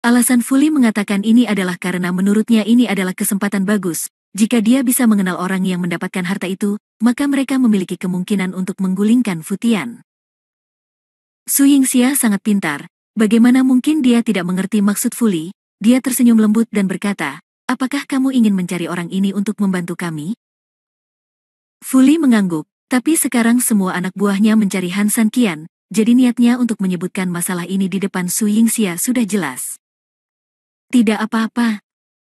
[SPEAKER 1] Alasan Fuli mengatakan ini adalah karena menurutnya ini adalah kesempatan bagus. Jika dia bisa mengenal orang yang mendapatkan harta itu, maka mereka memiliki kemungkinan untuk menggulingkan Futian. Su Yingxia sangat pintar, bagaimana mungkin dia tidak mengerti maksud Fuli? Dia tersenyum lembut dan berkata, apakah kamu ingin mencari orang ini untuk membantu kami? Fuli mengangguk. Tapi sekarang semua anak buahnya mencari Han Sanqian, jadi niatnya untuk menyebutkan masalah ini di depan Su Yingxia sudah jelas. Tidak apa-apa.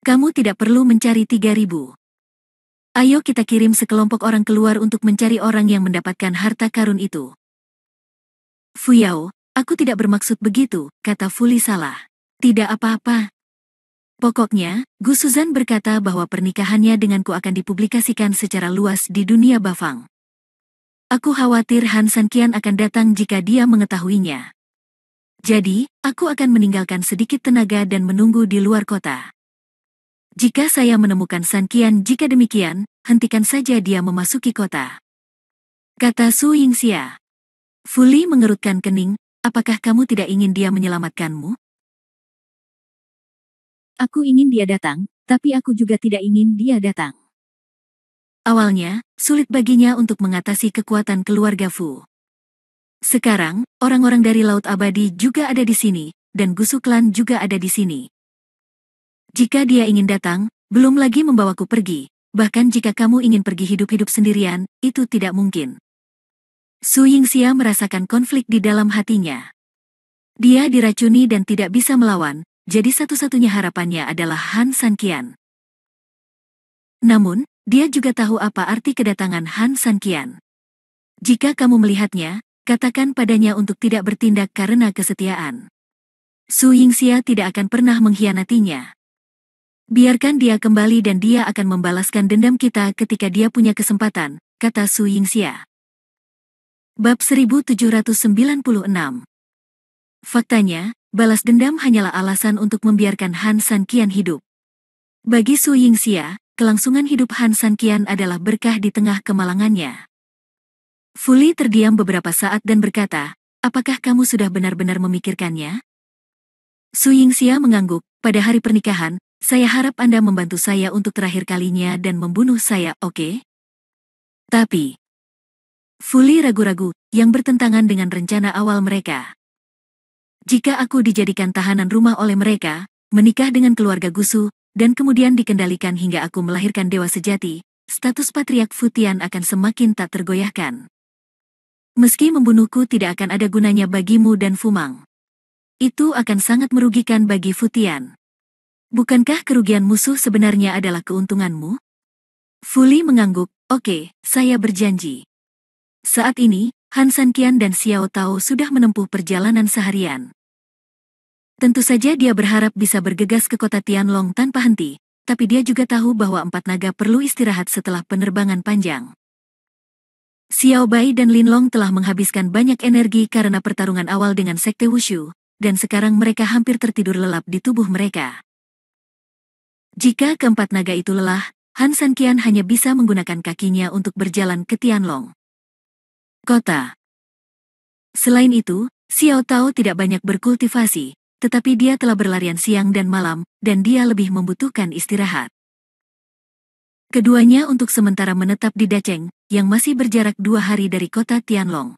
[SPEAKER 1] Kamu tidak perlu mencari 3.000. Ayo kita kirim sekelompok orang keluar untuk mencari orang yang mendapatkan harta karun itu. Fuyao, aku tidak bermaksud begitu, kata Fuli salah. Tidak apa-apa. Pokoknya, Gu Suzan berkata bahwa pernikahannya denganku akan dipublikasikan secara luas di dunia Bafang. Aku khawatir Han Sanqian akan datang jika dia mengetahuinya. Jadi, aku akan meninggalkan sedikit tenaga dan menunggu di luar kota. Jika saya menemukan Sanqian, jika demikian, hentikan saja dia memasuki kota. Kata Su Yingxia. Fuli mengerutkan kening, apakah kamu tidak ingin dia menyelamatkanmu? Aku ingin dia datang, tapi aku juga tidak ingin dia datang. Awalnya, sulit baginya untuk mengatasi kekuatan keluarga Fu. Sekarang, orang-orang dari Laut Abadi juga ada di sini, dan Gusu Klan juga ada di sini. Jika dia ingin datang, belum lagi membawaku pergi, bahkan jika kamu ingin pergi hidup-hidup sendirian, itu tidak mungkin. Su Yingxia merasakan konflik di dalam hatinya. Dia diracuni dan tidak bisa melawan, jadi satu-satunya harapannya adalah Han Sanqian. Namun, dia juga tahu apa arti kedatangan Han Sanqian. Jika kamu melihatnya, katakan padanya untuk tidak bertindak karena kesetiaan. Su Yingxia tidak akan pernah mengkhianatinya. Biarkan dia kembali dan dia akan membalaskan dendam kita ketika dia punya kesempatan, kata Su Yingxia. Bab 1796. Faktanya, balas dendam hanyalah alasan untuk membiarkan Han Sanqian hidup. Bagi Su Yingxia, kelangsungan hidup Han Sanqian adalah berkah di tengah kemalangannya. Fuli terdiam beberapa saat dan berkata, apakah kamu sudah benar-benar memikirkannya? Su Yingxia mengangguk, pada hari pernikahan, saya harap Anda membantu saya untuk terakhir kalinya dan membunuh saya, oke? Tapi, Fuli ragu-ragu, yang bertentangan dengan rencana awal mereka. Jika aku dijadikan tahanan rumah oleh mereka, menikah dengan keluarga Gusu, dan kemudian dikendalikan hingga aku melahirkan dewa sejati, status Patriark Futian akan semakin tak tergoyahkan. Meski membunuhku tidak akan ada gunanya bagimu dan Fumang. Itu akan sangat merugikan bagi Futian. Bukankah kerugian musuh sebenarnya adalah keuntunganmu? Fuli mengangguk, oke, saya berjanji. Saat ini, Han Sanqian dan Xiao Tao sudah menempuh perjalanan seharian. Tentu saja dia berharap bisa bergegas ke kota Tianlong tanpa henti, tapi dia juga tahu bahwa empat naga perlu istirahat setelah penerbangan panjang. Xiao Bai dan Lin Long telah menghabiskan banyak energi karena pertarungan awal dengan Sekte Wushu, dan sekarang mereka hampir tertidur lelap di tubuh mereka. Jika keempat naga itu lelah, Han Sanqian hanya bisa menggunakan kakinya untuk berjalan ke Tianlong. Kota. Selain itu, Xiao Tao tidak banyak berkultivasi, tetapi dia telah berlarian siang dan malam, dan dia lebih membutuhkan istirahat. Keduanya untuk sementara menetap di Dacheng, yang masih berjarak 2 hari dari kota Tianlong.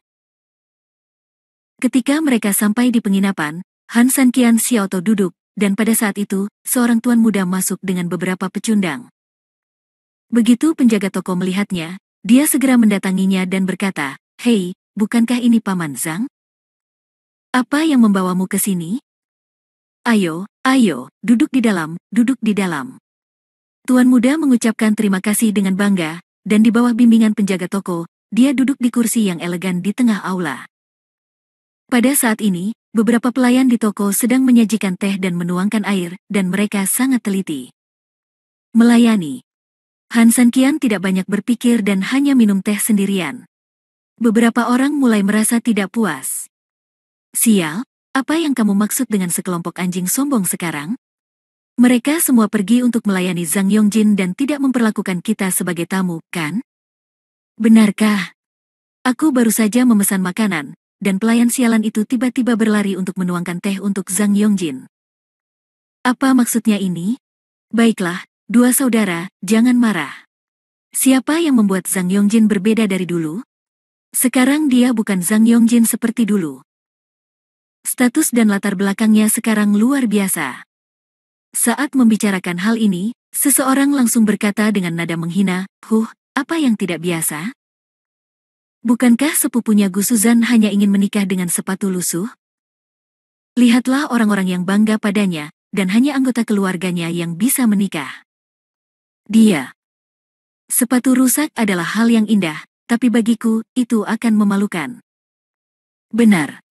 [SPEAKER 1] Ketika mereka sampai di penginapan, Han Sanqian Xiao Tao duduk, dan pada saat itu, seorang tuan muda masuk dengan beberapa pecundang. Begitu penjaga toko melihatnya, dia segera mendatanginya dan berkata, "Hei, bukankah ini Paman Zhang? Apa yang membawamu ke sini? Ayo, duduk di dalam, duduk di dalam." Tuan muda mengucapkan terima kasih dengan bangga, dan di bawah bimbingan penjaga toko, dia duduk di kursi yang elegan di tengah aula. Pada saat ini, beberapa pelayan di toko sedang menyajikan teh dan menuangkan air, dan mereka sangat teliti. Melayani. Han Sanqian tidak banyak berpikir dan hanya minum teh sendirian. Beberapa orang mulai merasa tidak puas. Sial, apa yang kamu maksud dengan sekelompok anjing sombong sekarang? Mereka semua pergi untuk melayani Zhang Yongjin dan tidak memperlakukan kita sebagai tamu, kan? Benarkah? Aku baru saja memesan makanan, dan pelayan sialan itu tiba-tiba berlari untuk menuangkan teh untuk Zhang Yongjin. Apa maksudnya ini? Baiklah, dua saudara, jangan marah. Siapa yang membuat Zhang Yongjin berbeda dari dulu? Sekarang dia bukan Zhang Yongjin seperti dulu. Status dan latar belakangnya sekarang luar biasa. Saat membicarakan hal ini, seseorang langsung berkata dengan nada menghina, apa yang tidak biasa? Bukankah sepupunya Gu Suzan hanya ingin menikah dengan sepatu lusuh? Lihatlah orang-orang yang bangga padanya, dan hanya anggota keluarganya yang bisa menikah. Dia. Sepatu rusak adalah hal yang indah, tapi bagiku, itu akan memalukan. Benar.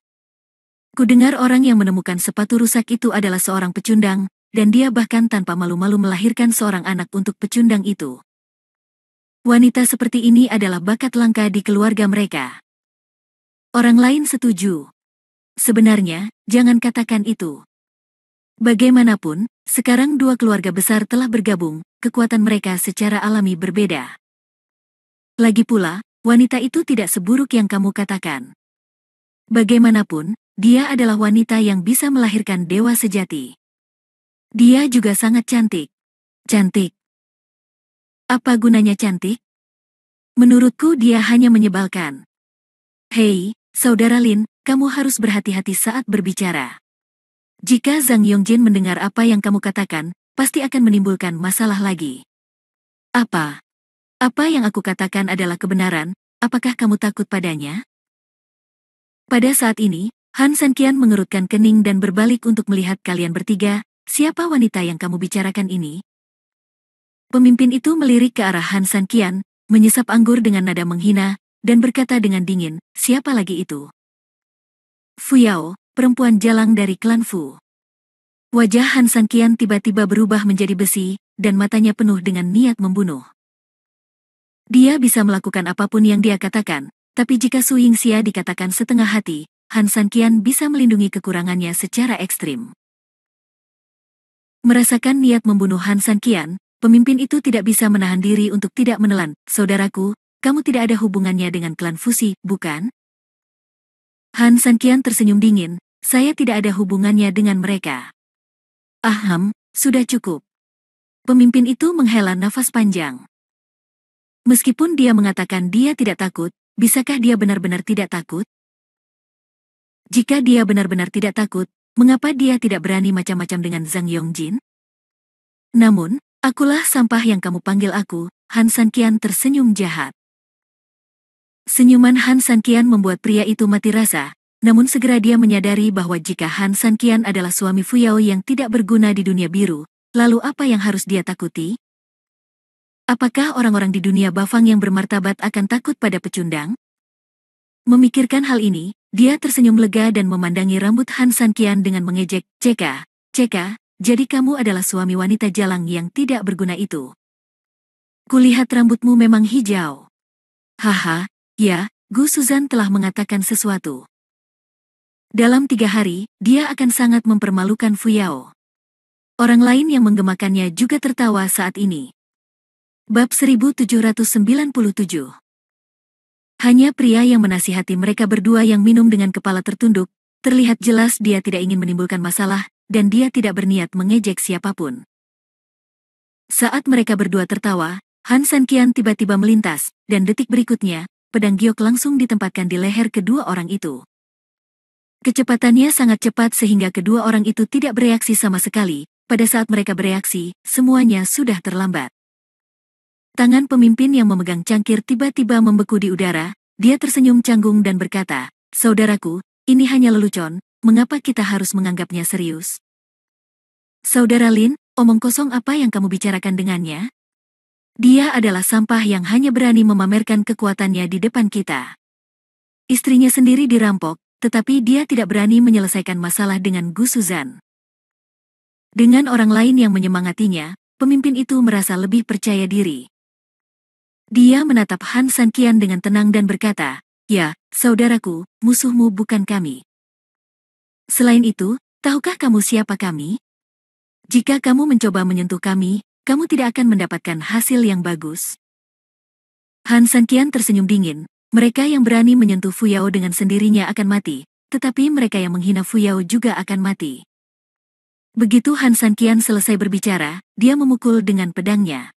[SPEAKER 1] Kudengar orang yang menemukan sepatu rusak itu adalah seorang pecundang, dan dia bahkan tanpa malu-malu melahirkan seorang anak untuk pecundang itu. Wanita seperti ini adalah bakat langka di keluarga mereka. Orang lain setuju. Sebenarnya, jangan katakan itu. Bagaimanapun, sekarang dua keluarga besar telah bergabung, kekuatan mereka secara alami berbeda. Lagi pula, wanita itu tidak seburuk yang kamu katakan. Bagaimanapun, dia adalah wanita yang bisa melahirkan dewa sejati. Dia juga sangat cantik. Cantik. Apa gunanya cantik? Menurutku dia hanya menyebalkan. Hei, Saudara Lin, kamu harus berhati-hati saat berbicara. Jika Zhang Yongjin mendengar apa yang kamu katakan, pasti akan menimbulkan masalah lagi. Apa? Apa yang aku katakan adalah kebenaran, apakah kamu takut padanya? Pada saat ini, Han Sanqian mengerutkan kening dan berbalik untuk melihat kalian bertiga. Siapa wanita yang kamu bicarakan ini? Pemimpin itu melirik ke arah Han Sanqian, menyesap anggur dengan nada menghina, dan berkata dengan dingin, siapa lagi itu? Fu Yao, perempuan jalang dari klan Fu. Wajah Han Sanqian tiba-tiba berubah menjadi besi, dan matanya penuh dengan niat membunuh. Dia bisa melakukan apapun yang dia katakan, tapi jika Su Yingxia dikatakan setengah hati, Han Sanqian bisa melindungi kekurangannya secara ekstrim. Merasakan niat membunuh Han Sanqian, pemimpin itu tidak bisa menahan diri untuk tidak menelan. Saudaraku, kamu tidak ada hubungannya dengan klan Fusi, bukan? Han Sanqian tersenyum dingin, saya tidak ada hubungannya dengan mereka. Sudah cukup. Pemimpin itu menghela nafas panjang. Meskipun dia mengatakan dia tidak takut, bisakah dia benar-benar tidak takut? Jika dia benar-benar tidak takut, mengapa dia tidak berani macam-macam dengan Zhang Yongjin? Namun, akulah sampah yang kamu panggil aku, Han Sanqian tersenyum jahat. Senyuman Han Sanqian membuat pria itu mati rasa, namun segera dia menyadari bahwa jika Han Sanqian adalah suami Fu Yao yang tidak berguna di dunia biru, lalu apa yang harus dia takuti? Apakah orang-orang di dunia bafang yang bermartabat akan takut pada pecundang? Memikirkan hal ini, dia tersenyum lega dan memandangi rambut Han Sanqian dengan mengejek, Ceka, jadi kamu adalah suami wanita jalang yang tidak berguna itu. Kulihat rambutmu memang hijau. Haha, ya, Gu Suzan telah mengatakan sesuatu. Dalam 3 hari, dia akan sangat mempermalukan Fu Yao. Orang lain yang menggemakannya juga tertawa saat ini. Bab 1797. Hanya pria yang menasihati mereka berdua yang minum dengan kepala tertunduk, terlihat jelas dia tidak ingin menimbulkan masalah, dan dia tidak berniat mengejek siapapun. Saat mereka berdua tertawa, Han Sanqian tiba-tiba melintas, dan detik berikutnya, pedang giok langsung ditempatkan di leher kedua orang itu. Kecepatannya sangat cepat sehingga kedua orang itu tidak bereaksi sama sekali. Pada saat mereka bereaksi, semuanya sudah terlambat. Tangan pemimpin yang memegang cangkir tiba-tiba membeku di udara, dia tersenyum canggung dan berkata, saudaraku, ini hanya lelucon, mengapa kita harus menganggapnya serius? Saudara Lin, omong kosong apa yang kamu bicarakan dengannya? Dia adalah sampah yang hanya berani memamerkan kekuatannya di depan kita. Istrinya sendiri dirampok, tetapi dia tidak berani menyelesaikan masalah dengan Gu Suzan. Dengan orang lain yang menyemangatinya, pemimpin itu merasa lebih percaya diri. Dia menatap Han Sanqian dengan tenang dan berkata, ya, saudaraku, musuhmu bukan kami. Selain itu, tahukah kamu siapa kami? Jika kamu mencoba menyentuh kami, kamu tidak akan mendapatkan hasil yang bagus. Han Sanqian tersenyum dingin. Mereka yang berani menyentuh Fuyao dengan sendirinya akan mati, tetapi mereka yang menghina Fuyao juga akan mati. Begitu Han Sanqian selesai berbicara, dia memukul dengan pedangnya.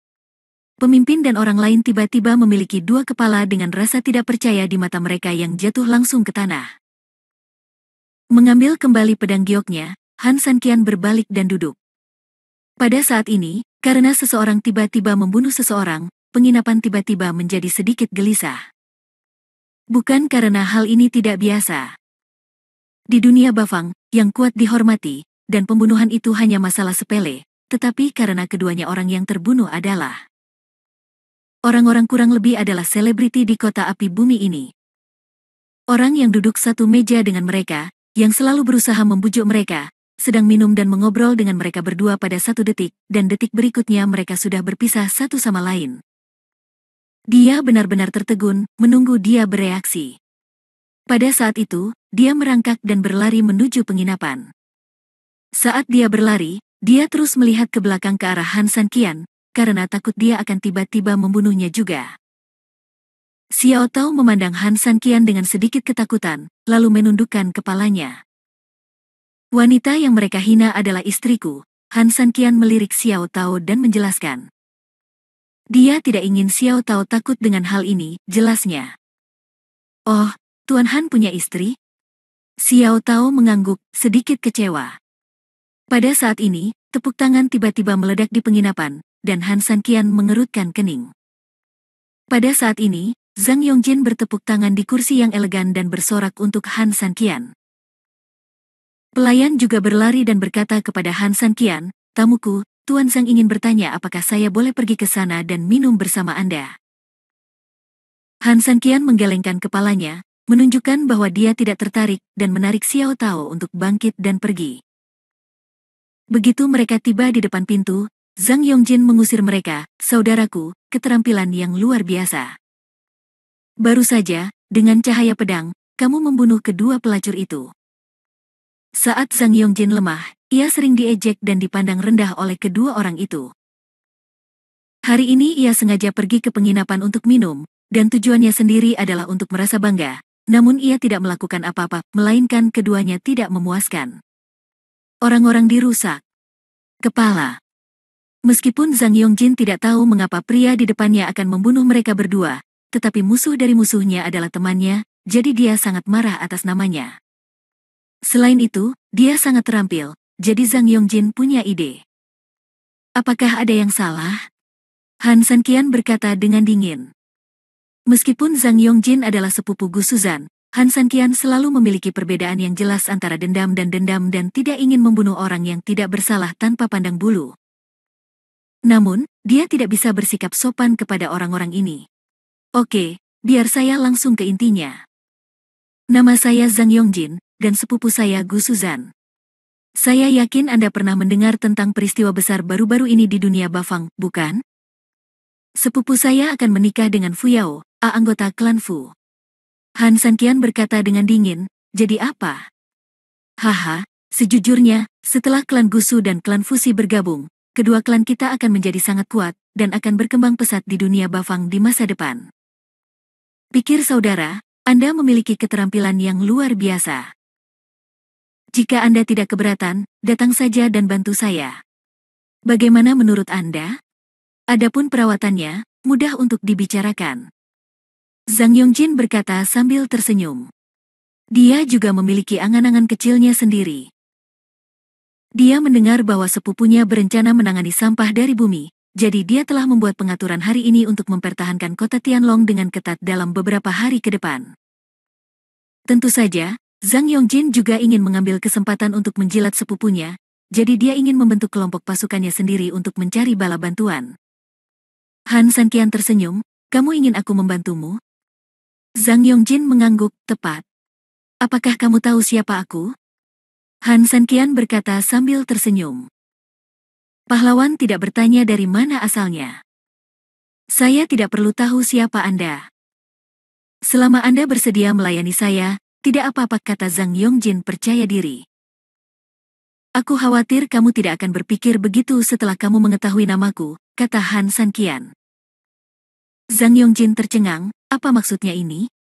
[SPEAKER 1] Pemimpin dan orang lain tiba-tiba memiliki dua kepala dengan rasa tidak percaya di mata mereka yang jatuh langsung ke tanah. Mengambil kembali pedang gioknya, Han Sanqian berbalik dan duduk. Pada saat ini, karena seseorang tiba-tiba membunuh seseorang, penginapan tiba-tiba menjadi sedikit gelisah. Bukan karena hal ini tidak biasa. Di dunia Bafang, yang kuat dihormati, dan pembunuhan itu hanya masalah sepele, tetapi karena keduanya orang yang terbunuh adalah orang-orang kurang lebih adalah selebriti di kota api bumi ini. Orang yang duduk satu meja dengan mereka, yang selalu berusaha membujuk mereka, sedang minum dan mengobrol dengan mereka berdua pada satu detik, dan detik berikutnya mereka sudah berpisah satu sama lain. Dia benar-benar tertegun, menunggu dia bereaksi. Pada saat itu, dia merangkak dan berlari menuju penginapan. Saat dia berlari, dia terus melihat ke belakang ke arah Han Sanqian, karena takut dia akan tiba-tiba membunuhnya juga. Xiao Tao memandang Han Sanqian dengan sedikit ketakutan, lalu menundukkan kepalanya. Wanita yang mereka hina adalah istriku. Han Sanqian melirik Xiao Tao dan menjelaskan. Dia tidak ingin Xiao Tao takut dengan hal ini, jelasnya. Oh, Tuan Han punya istri? Xiao Tao mengangguk, sedikit kecewa. Pada saat ini, tepuk tangan tiba-tiba meledak di penginapan, dan Han Sanqian mengerutkan kening. Pada saat ini, Zhang Yongjin bertepuk tangan di kursi yang elegan dan bersorak untuk Han Sanqian. Pelayan juga berlari dan berkata kepada Han Sanqian, "Tamuku, Tuan Zhang ingin bertanya apakah saya boleh pergi ke sana dan minum bersama Anda." Han Sanqian menggelengkan kepalanya, menunjukkan bahwa dia tidak tertarik dan menarik Xiao Tao untuk bangkit dan pergi. Begitu mereka tiba di depan pintu, Zhang Yongjin mengusir mereka, "Saudaraku, keterampilan yang luar biasa. Baru saja, dengan cahaya pedang, kamu membunuh kedua pelacur itu." Saat Zhang Yongjin lemah, ia sering diejek dan dipandang rendah oleh kedua orang itu. Hari ini ia sengaja pergi ke penginapan untuk minum, dan tujuannya sendiri adalah untuk merasa bangga, namun ia tidak melakukan apa-apa, melainkan keduanya tidak memuaskan. Orang-orang dirusak kepala. Meskipun Zhang Yongjin tidak tahu mengapa pria di depannya akan membunuh mereka berdua, tetapi musuh dari musuhnya adalah temannya, jadi dia sangat marah atas namanya. Selain itu, dia sangat terampil, jadi Zhang Yongjin punya ide. Apakah ada yang salah? Han Sanqian berkata dengan dingin. Meskipun Zhang Yongjin adalah sepupu Gu Suzan, Han Sanqian selalu memiliki perbedaan yang jelas antara dendam dan tidak ingin membunuh orang yang tidak bersalah tanpa pandang bulu. Namun, dia tidak bisa bersikap sopan kepada orang-orang ini. Oke, biar saya langsung ke intinya. Nama saya Zhang Yongjin, dan sepupu saya Gu Suzan. Saya yakin Anda pernah mendengar tentang peristiwa besar baru-baru ini di dunia Bafang, bukan? Sepupu saya akan menikah dengan Fuyao, anggota klan Fu. Han Sanqian berkata dengan dingin, "Jadi apa?" Haha, sejujurnya, setelah klan Gusu dan klan Fusi bergabung, kedua klan kita akan menjadi sangat kuat, dan akan berkembang pesat di dunia Bafang di masa depan. Pikir saudara, Anda memiliki keterampilan yang luar biasa. Jika Anda tidak keberatan, datang saja dan bantu saya. Bagaimana menurut Anda? Adapun perawatannya, mudah untuk dibicarakan. Zhang Yongjin berkata sambil tersenyum. Dia juga memiliki angan-angan kecilnya sendiri. Dia mendengar bahwa sepupunya berencana menangani sampah dari bumi, jadi dia telah membuat pengaturan hari ini untuk mempertahankan kota Tianlong dengan ketat dalam beberapa hari ke depan. Tentu saja, Zhang Yongjin juga ingin mengambil kesempatan untuk menjilat sepupunya, jadi dia ingin membentuk kelompok pasukannya sendiri untuk mencari bala bantuan. Han Sanqian tersenyum, "Kamu ingin aku membantumu?" Zhang Yongjin mengangguk, "Tepat. Apakah kamu tahu siapa aku?" Han Sanqian berkata sambil tersenyum. Pahlawan tidak bertanya dari mana asalnya. Saya tidak perlu tahu siapa Anda. Selama Anda bersedia melayani saya, tidak apa-apa, kata Zhang Yongjin percaya diri. Aku khawatir kamu tidak akan berpikir begitu setelah kamu mengetahui namaku, kata Han Sanqian. Zhang Yongjin tercengang, apa maksudnya ini?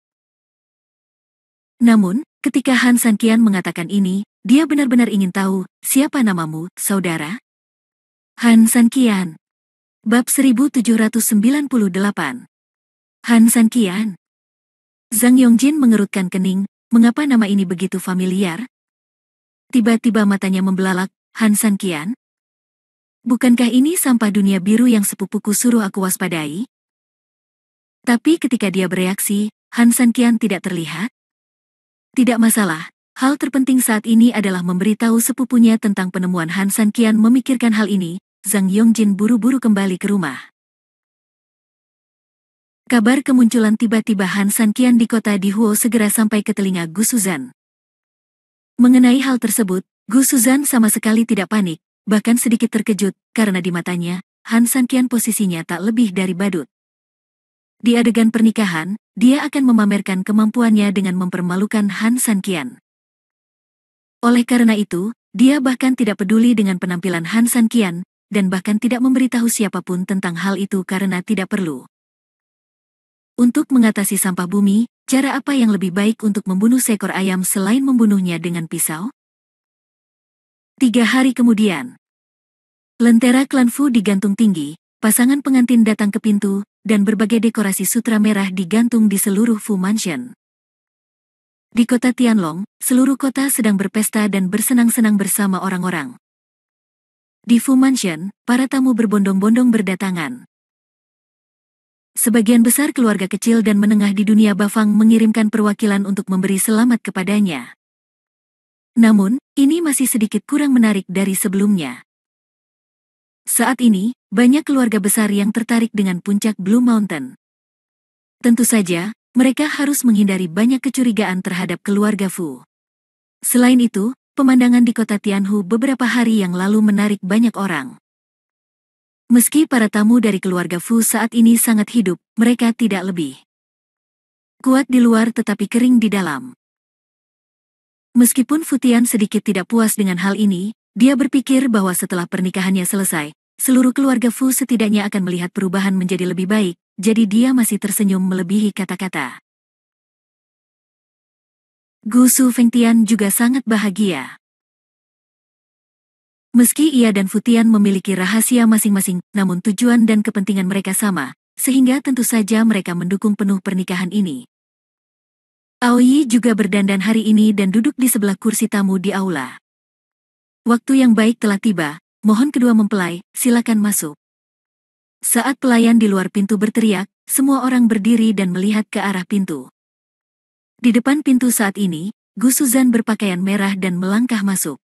[SPEAKER 1] Namun, ketika Han Sanqian mengatakan ini, dia benar-benar ingin tahu, siapa namamu, saudara? Han Sanqian. Bab 1798. Han Sanqian. Zhang Yongjin mengerutkan kening, mengapa nama ini begitu familiar? Tiba-tiba matanya membelalak, Han Sanqian? Bukankah ini sampah dunia biru yang sepupuku suruh aku waspadai? Tapi ketika dia bereaksi, Han Sanqian tidak terlihat. Tidak masalah, hal terpenting saat ini adalah memberitahu sepupunya tentang penemuan. Han Sanqian memikirkan hal ini, Zhang Yongjin buru-buru kembali ke rumah. Kabar kemunculan tiba-tiba Han Sanqian di kota Dihuo segera sampai ke telinga Gu Suzan. Mengenai hal tersebut, Gu Suzan sama sekali tidak panik, bahkan sedikit terkejut, karena di matanya, Han Sanqian posisinya tak lebih dari badut. Di adegan pernikahan, dia akan memamerkan kemampuannya dengan mempermalukan Han Sanqian. Oleh karena itu, dia bahkan tidak peduli dengan penampilan Han Sanqian, dan bahkan tidak memberitahu siapapun tentang hal itu karena tidak perlu. Untuk mengatasi sampah bumi, cara apa yang lebih baik untuk membunuh seekor ayam selain membunuhnya dengan pisau? 3 hari kemudian, lentera klan Fu digantung tinggi, pasangan pengantin datang ke pintu, dan berbagai dekorasi sutra merah digantung di seluruh Fu Mansion. Di kota Tianlong, seluruh kota sedang berpesta dan bersenang-senang bersama orang-orang. Di Fu Mansion, para tamu berbondong-bondong berdatangan. Sebagian besar keluarga kecil dan menengah di dunia Bafang mengirimkan perwakilan untuk memberi selamat kepadanya. Namun, ini masih sedikit kurang menarik dari sebelumnya. Saat ini, banyak keluarga besar yang tertarik dengan puncak Blue Mountain. Tentu saja, mereka harus menghindari banyak kecurigaan terhadap keluarga Fu. Selain itu, pemandangan di kota Tianhu beberapa hari yang lalu menarik banyak orang. Meski para tamu dari keluarga Fu saat ini sangat hidup, mereka tidak lebih kuat di luar tetapi kering di dalam. Meskipun Fu Tian sedikit tidak puas dengan hal ini, dia berpikir bahwa setelah pernikahannya selesai, seluruh keluarga Fu setidaknya akan melihat perubahan menjadi lebih baik, jadi dia masih tersenyum melebihi kata-kata. Gu Su Fengtian juga sangat bahagia. Meski ia dan Fu Tian memiliki rahasia masing-masing, namun tujuan dan kepentingan mereka sama, sehingga tentu saja mereka mendukung penuh pernikahan ini. Aoyi juga berdandan hari ini dan duduk di sebelah kursi tamu di aula. Waktu yang baik telah tiba, mohon kedua mempelai, silakan masuk. Saat pelayan di luar pintu berteriak, semua orang berdiri dan melihat ke arah pintu. Di depan pintu saat ini, Gu Suzan berpakaian merah dan melangkah masuk.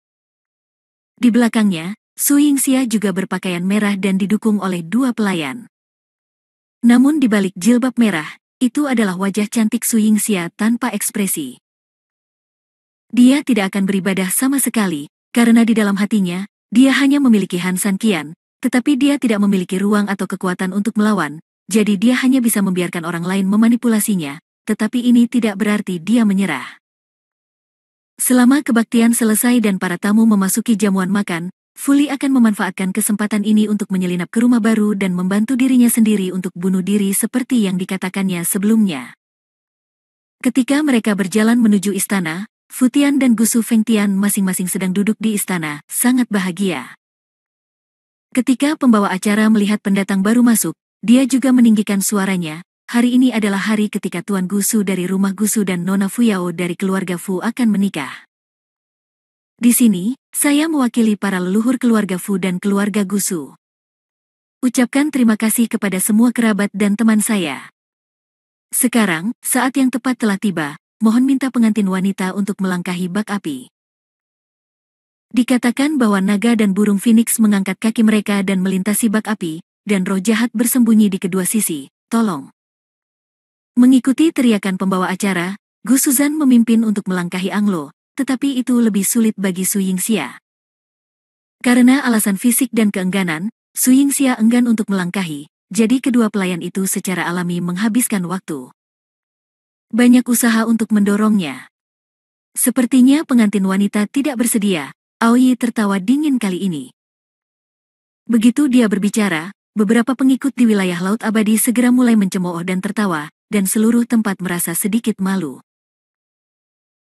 [SPEAKER 1] Di belakangnya, Su Yingxia juga berpakaian merah dan didukung oleh 2 pelayan. Namun di balik jilbab merah, itu adalah wajah cantik Su Yingxia tanpa ekspresi. Dia tidak akan beribadah sama sekali, karena di dalam hatinya, dia hanya memiliki Han Sanqian, tetapi dia tidak memiliki ruang atau kekuatan untuk melawan, jadi dia hanya bisa membiarkan orang lain memanipulasinya, tetapi ini tidak berarti dia menyerah. Selama kebaktian selesai dan para tamu memasuki jamuan makan, Fu Li akan memanfaatkan kesempatan ini untuk menyelinap ke rumah baru dan membantu dirinya sendiri untuk bunuh diri seperti yang dikatakannya sebelumnya. Ketika mereka berjalan menuju istana, Fu Tian dan Gu Su Fengtian masing-masing sedang duduk di istana, sangat bahagia. Ketika pembawa acara melihat pendatang baru masuk, dia juga meninggikan suaranya. Hari ini adalah hari ketika Tuan Gu Su dari rumah Gu Su dan Nona Fuyao dari keluarga Fu akan menikah. Di sini, saya mewakili para leluhur keluarga Fu dan keluarga Gu Su. Ucapkan terima kasih kepada semua kerabat dan teman saya. Sekarang, saat yang tepat telah tiba, mohon minta pengantin wanita untuk melangkahi bak api. Dikatakan bahwa naga dan burung phoenix mengangkat kaki mereka dan melintasi bak api, dan roh jahat bersembunyi di kedua sisi, tolong. Mengikuti teriakan pembawa acara, Gu Suzan memimpin untuk melangkahi Anglo, tetapi itu lebih sulit bagi Su Yingxia. Karena alasan fisik dan keengganan, Su Yingxia enggan untuk melangkahi, jadi kedua pelayan itu secara alami menghabiskan waktu. Banyak usaha untuk mendorongnya. Sepertinya pengantin wanita tidak bersedia, Aoyi tertawa dingin kali ini. Begitu dia berbicara, beberapa pengikut di wilayah Laut Abadi segera mulai mencemooh dan tertawa, dan seluruh tempat merasa sedikit malu.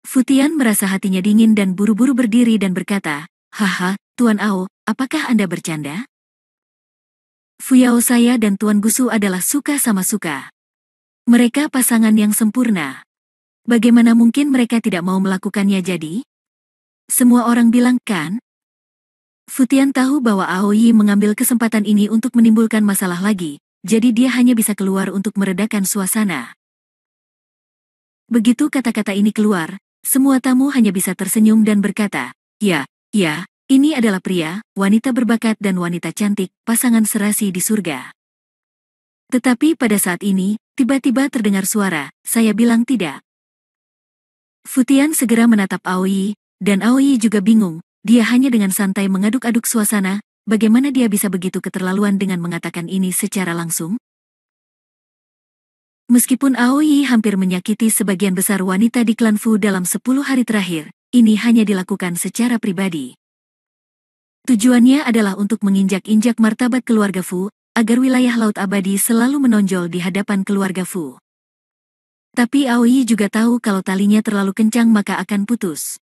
[SPEAKER 1] Futian merasa hatinya dingin dan buru-buru berdiri dan berkata, "Haha, Tuan Ao, apakah Anda bercanda? Fuyao saya dan Tuan Gusu adalah suka sama suka. Mereka pasangan yang sempurna. Bagaimana mungkin mereka tidak mau melakukannya jadi? Semua orang bilang kan?" Futian tahu bahwa Aoyi mengambil kesempatan ini untuk menimbulkan masalah lagi, jadi dia hanya bisa keluar untuk meredakan suasana. Begitu kata-kata ini keluar, semua tamu hanya bisa tersenyum dan berkata, "Ya, ya, ini adalah pria, wanita berbakat dan wanita cantik, pasangan serasi di surga." Tetapi pada saat ini, tiba-tiba terdengar suara, "Saya bilang tidak." Futian segera menatap Aoyi, dan Aoyi juga bingung, dia hanya dengan santai mengaduk-aduk suasana, bagaimana dia bisa begitu keterlaluan dengan mengatakan ini secara langsung? Meskipun Aoyi hampir menyakiti sebagian besar wanita di klan Fu dalam 10 hari terakhir, ini hanya dilakukan secara pribadi. Tujuannya adalah untuk menginjak-injak martabat keluarga Fu, agar wilayah Laut Abadi selalu menonjol di hadapan keluarga Fu. Tapi Aoyi juga tahu kalau talinya terlalu kencang maka akan putus.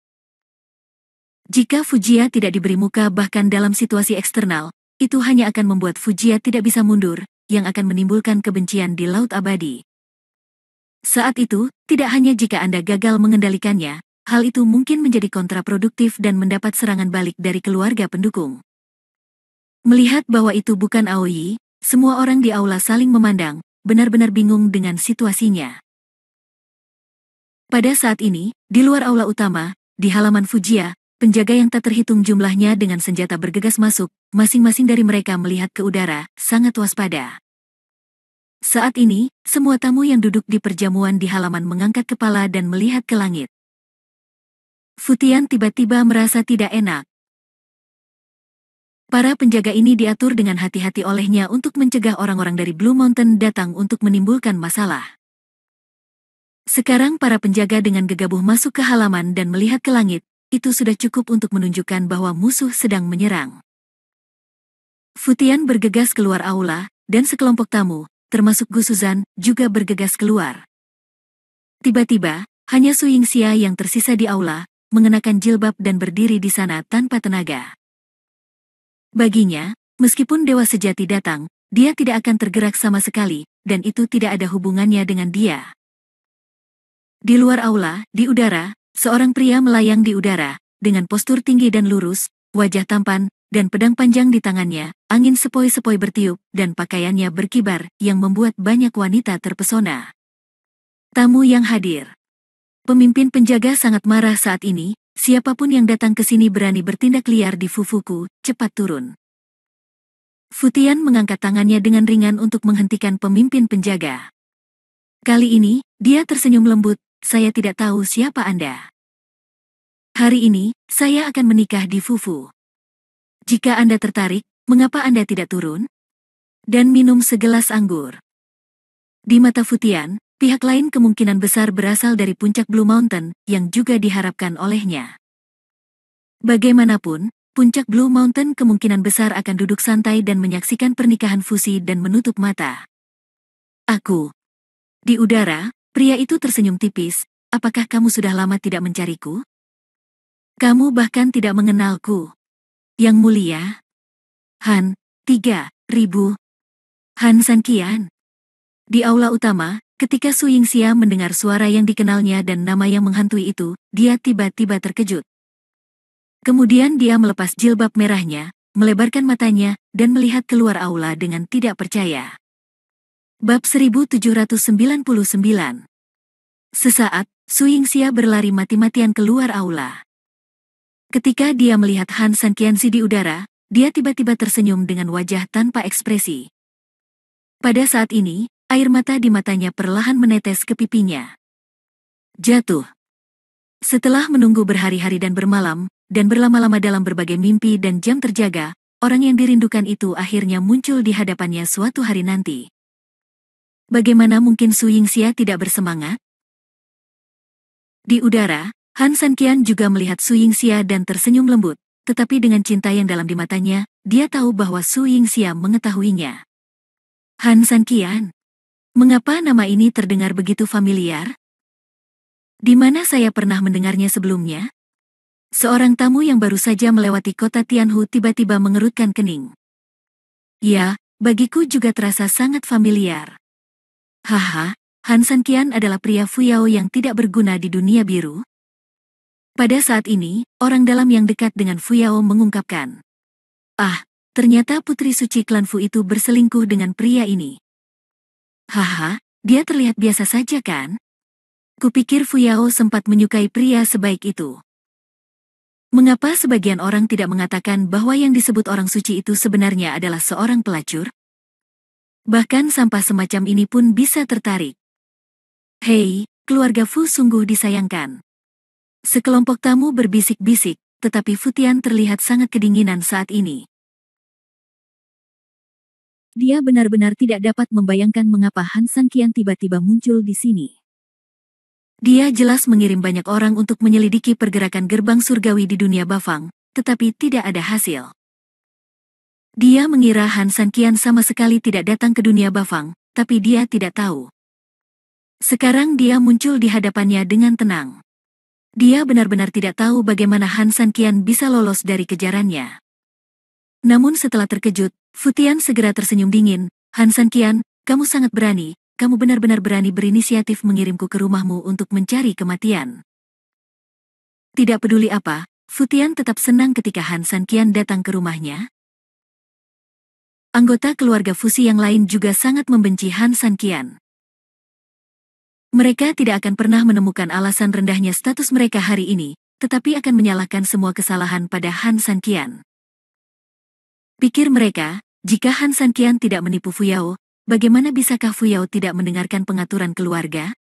[SPEAKER 1] Jika Fujia tidak diberi muka bahkan dalam situasi eksternal, itu hanya akan membuat Fujia tidak bisa mundur, yang akan menimbulkan kebencian di Laut Abadi. Saat itu, tidak hanya jika Anda gagal mengendalikannya, hal itu mungkin menjadi kontraproduktif dan mendapat serangan balik dari keluarga pendukung. Melihat bahwa itu bukan Aoyi, semua orang di aula saling memandang, benar-benar bingung dengan situasinya. Pada saat ini, di luar aula utama, di halaman Fujia, penjaga yang tak terhitung jumlahnya dengan senjata bergegas masuk, masing-masing dari mereka melihat ke udara, sangat waspada. Saat ini, semua tamu yang duduk di perjamuan di halaman mengangkat kepala dan melihat ke langit. Futian tiba-tiba merasa tidak enak. Para penjaga ini diatur dengan hati-hati olehnya untuk mencegah orang-orang dari Blue Mountain datang untuk menimbulkan masalah. Sekarang para penjaga dengan gegabah masuk ke halaman dan melihat ke langit, itu sudah cukup untuk menunjukkan bahwa musuh sedang menyerang. Futian bergegas keluar aula, dan sekelompok tamu, termasuk Gu Suzan, juga bergegas keluar. Tiba-tiba, hanya Su Yingxia yang tersisa di aula, mengenakan jilbab dan berdiri di sana tanpa tenaga. Baginya, meskipun dewa sejati datang, dia tidak akan tergerak sama sekali, dan itu tidak ada hubungannya dengan dia. Di luar aula, di udara, seorang pria melayang di udara, dengan postur tinggi dan lurus, wajah tampan, dan pedang panjang di tangannya, angin sepoi-sepoi bertiup, dan pakaiannya berkibar, yang membuat banyak wanita terpesona. Tamu yang hadir. Pemimpin penjaga sangat marah saat ini, siapapun yang datang ke sini berani bertindak liar di Fufuku, cepat turun. Futian mengangkat tangannya dengan ringan untuk menghentikan pemimpin penjaga. Kali ini, dia tersenyum lembut, "Saya tidak tahu siapa Anda. Hari ini, saya akan menikah di Fufu. Jika Anda tertarik, mengapa Anda tidak turun? Dan minum segelas anggur." Di mata Futian, pihak lain kemungkinan besar berasal dari puncak Blue Mountain, yang juga diharapkan olehnya. Bagaimanapun, puncak Blue Mountain kemungkinan besar akan duduk santai dan menyaksikan pernikahan Fusi dan menutup mata. "Aku." Di udara, pria itu tersenyum tipis, "Apakah kamu sudah lama tidak mencariku? Kamu bahkan tidak mengenalku. Yang mulia. Han, 3000. Han Sanqian." Di aula utama, ketika Su Yingxia mendengar suara yang dikenalnya dan nama yang menghantui itu, dia tiba-tiba terkejut. Kemudian dia melepas jilbab merahnya, melebarkan matanya, dan melihat keluar aula dengan tidak percaya. Bab 1799. Sesaat, Su Yingxia berlari mati-matian keluar aula. Ketika dia melihat Han Sanqianzi di udara, dia tiba-tiba tersenyum dengan wajah tanpa ekspresi. Pada saat ini, air mata di matanya perlahan menetes ke pipinya. Jatuh. Setelah menunggu berhari-hari dan bermalam, dan berlama-lama dalam berbagai mimpi dan jam terjaga, orang yang dirindukan itu akhirnya muncul di hadapannya suatu hari nanti. Bagaimana mungkin Su Yingxia tidak bersemangat? Di udara, Han Sanqian juga melihat Su Yingxia dan tersenyum lembut, tetapi dengan cinta yang dalam di matanya, dia tahu bahwa Su Yingxia mengetahuinya. Han Sanqian. Mengapa nama ini terdengar begitu familiar? Di mana saya pernah mendengarnya sebelumnya? Seorang tamu yang baru saja melewati kota Tianhu tiba-tiba mengerutkan kening. Ya, bagiku juga terasa sangat familiar. Haha, Han Sanqian adalah pria Fuyao yang tidak berguna di dunia biru. Pada saat ini, orang dalam yang dekat dengan Fuyao mengungkapkan. Ah, ternyata putri suci klan Fu itu berselingkuh dengan pria ini. Haha, dia terlihat biasa saja kan? Kupikir Fuyao sempat menyukai pria sebaik itu. Mengapa sebagian orang tidak mengatakan bahwa yang disebut orang suci itu sebenarnya adalah seorang pelacur? Bahkan sampah semacam ini pun bisa tertarik. Hei, keluarga Fu sungguh disayangkan. Sekelompok tamu berbisik-bisik, tetapi Futian terlihat sangat kedinginan saat ini. Dia benar-benar tidak dapat membayangkan mengapa Han Sanqian tiba-tiba muncul di sini. Dia jelas mengirim banyak orang untuk menyelidiki pergerakan gerbang surgawi di dunia Bafang, tetapi tidak ada hasil. Dia mengira Han Sanqian sama sekali tidak datang ke dunia Bafang, tapi dia tidak tahu. Sekarang dia muncul di hadapannya dengan tenang. Dia benar-benar tidak tahu bagaimana Han Sanqian bisa lolos dari kejarannya. Namun setelah terkejut, Futian segera tersenyum dingin. Han Sanqian, kamu sangat berani, kamu benar-benar berani berinisiatif mengirimku ke rumahmu untuk mencari kematian. Tidak peduli apa, Futian tetap senang ketika Han Sanqian datang ke rumahnya. Anggota keluarga Fusi yang lain juga sangat membenci Han Sanqian. Mereka tidak akan pernah menemukan alasan rendahnya status mereka hari ini, tetapi akan menyalahkan semua kesalahan pada Han Sanqian. Pikir mereka, jika Han Sanqian tidak menipu Fuyao, bagaimana bisakah Fuyao tidak mendengarkan pengaturan keluarga?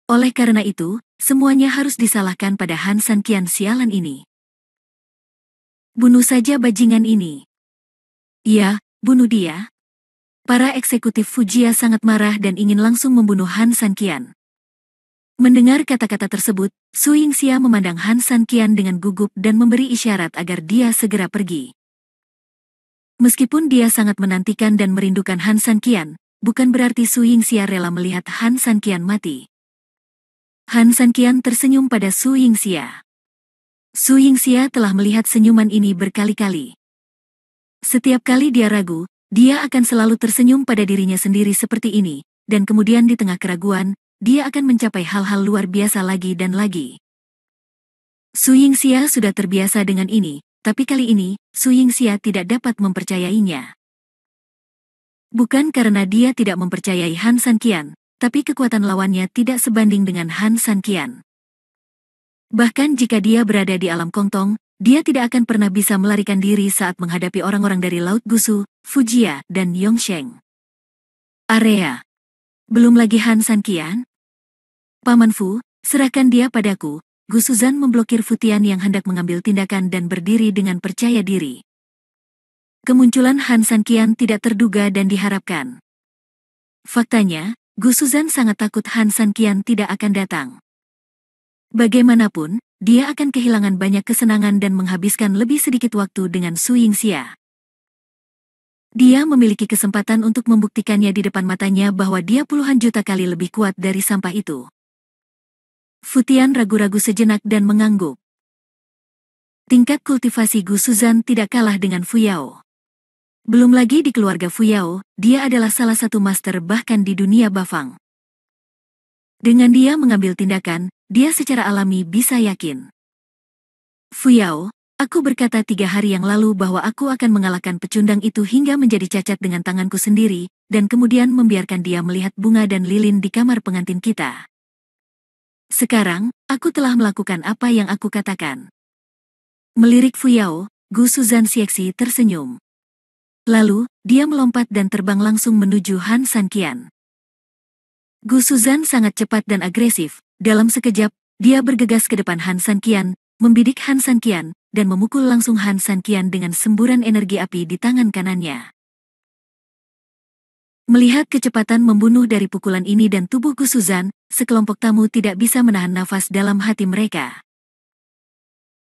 [SPEAKER 1] Oleh karena itu, semuanya harus disalahkan pada Han Sanqian sialan ini. Bunuh saja bajingan ini. Ya, bunuh dia. Para eksekutif Fujia sangat marah dan ingin langsung membunuh Han Sanqian. Mendengar kata-kata tersebut, Su Yingxia memandang Han Sanqian dengan gugup dan memberi isyarat agar dia segera pergi. Meskipun dia sangat menantikan dan merindukan Han Sanqian, bukan berarti Su Yingxia rela melihat Han Sanqian mati. Han Sanqian tersenyum pada Su Yingxia. Su Yingxia telah melihat senyuman ini berkali-kali. Setiap kali dia ragu, dia akan selalu tersenyum pada dirinya sendiri seperti ini, dan kemudian di tengah keraguan, dia akan mencapai hal-hal luar biasa lagi dan lagi. Su Yingxia sudah terbiasa dengan ini, tapi kali ini, Su Yingxia tidak dapat mempercayainya. Bukan karena dia tidak mempercayai Han Sanqian, tapi kekuatan lawannya tidak sebanding dengan Han Sanqian. Bahkan jika dia berada di alam Kongtong, dia tidak akan pernah bisa melarikan diri saat menghadapi orang-orang dari Laut Gusu, Fujia, dan Yongsheng. Area. Belum lagi Han Sanqian? Paman Fu, serahkan dia padaku. Gu Suzan memblokir Futian yang hendak mengambil tindakan dan berdiri dengan percaya diri. Kemunculan Han Sanqian tidak terduga dan diharapkan. Faktanya, Gu Suzan sangat takut Han Sanqian tidak akan datang. Bagaimanapun, dia akan kehilangan banyak kesenangan dan menghabiskan lebih sedikit waktu dengan Su Yingxia. Dia memiliki kesempatan untuk membuktikannya di depan matanya bahwa dia puluhan juta kali lebih kuat dari sampah itu. Futian ragu-ragu sejenak dan mengangguk. Tingkat kultivasi Gu Suzan tidak kalah dengan Fuyao. Belum lagi di keluarga Fuyao, dia adalah salah satu master bahkan di dunia Bafang. Dengan dia mengambil tindakan, dia secara alami bisa yakin. Fuyao, aku berkata 3 hari yang lalu bahwa aku akan mengalahkan pecundang itu hingga menjadi cacat dengan tanganku sendiri, dan kemudian membiarkan dia melihat bunga dan lilin di kamar pengantin kita. Sekarang, aku telah melakukan apa yang aku katakan. Melirik Fuyao, Gu Suzan Sieksi tersenyum. Lalu, dia melompat dan terbang langsung menuju Han Sanqian. Gu Suzan sangat cepat dan agresif. Dalam sekejap, dia bergegas ke depan Han Sanqian, membidik Han Sanqian, dan memukul langsung Han Sanqian dengan semburan energi api di tangan kanannya. Melihat kecepatan membunuh dari pukulan ini dan tubuh Gu Suzan, sekelompok tamu tidak bisa menahan nafas dalam hati mereka.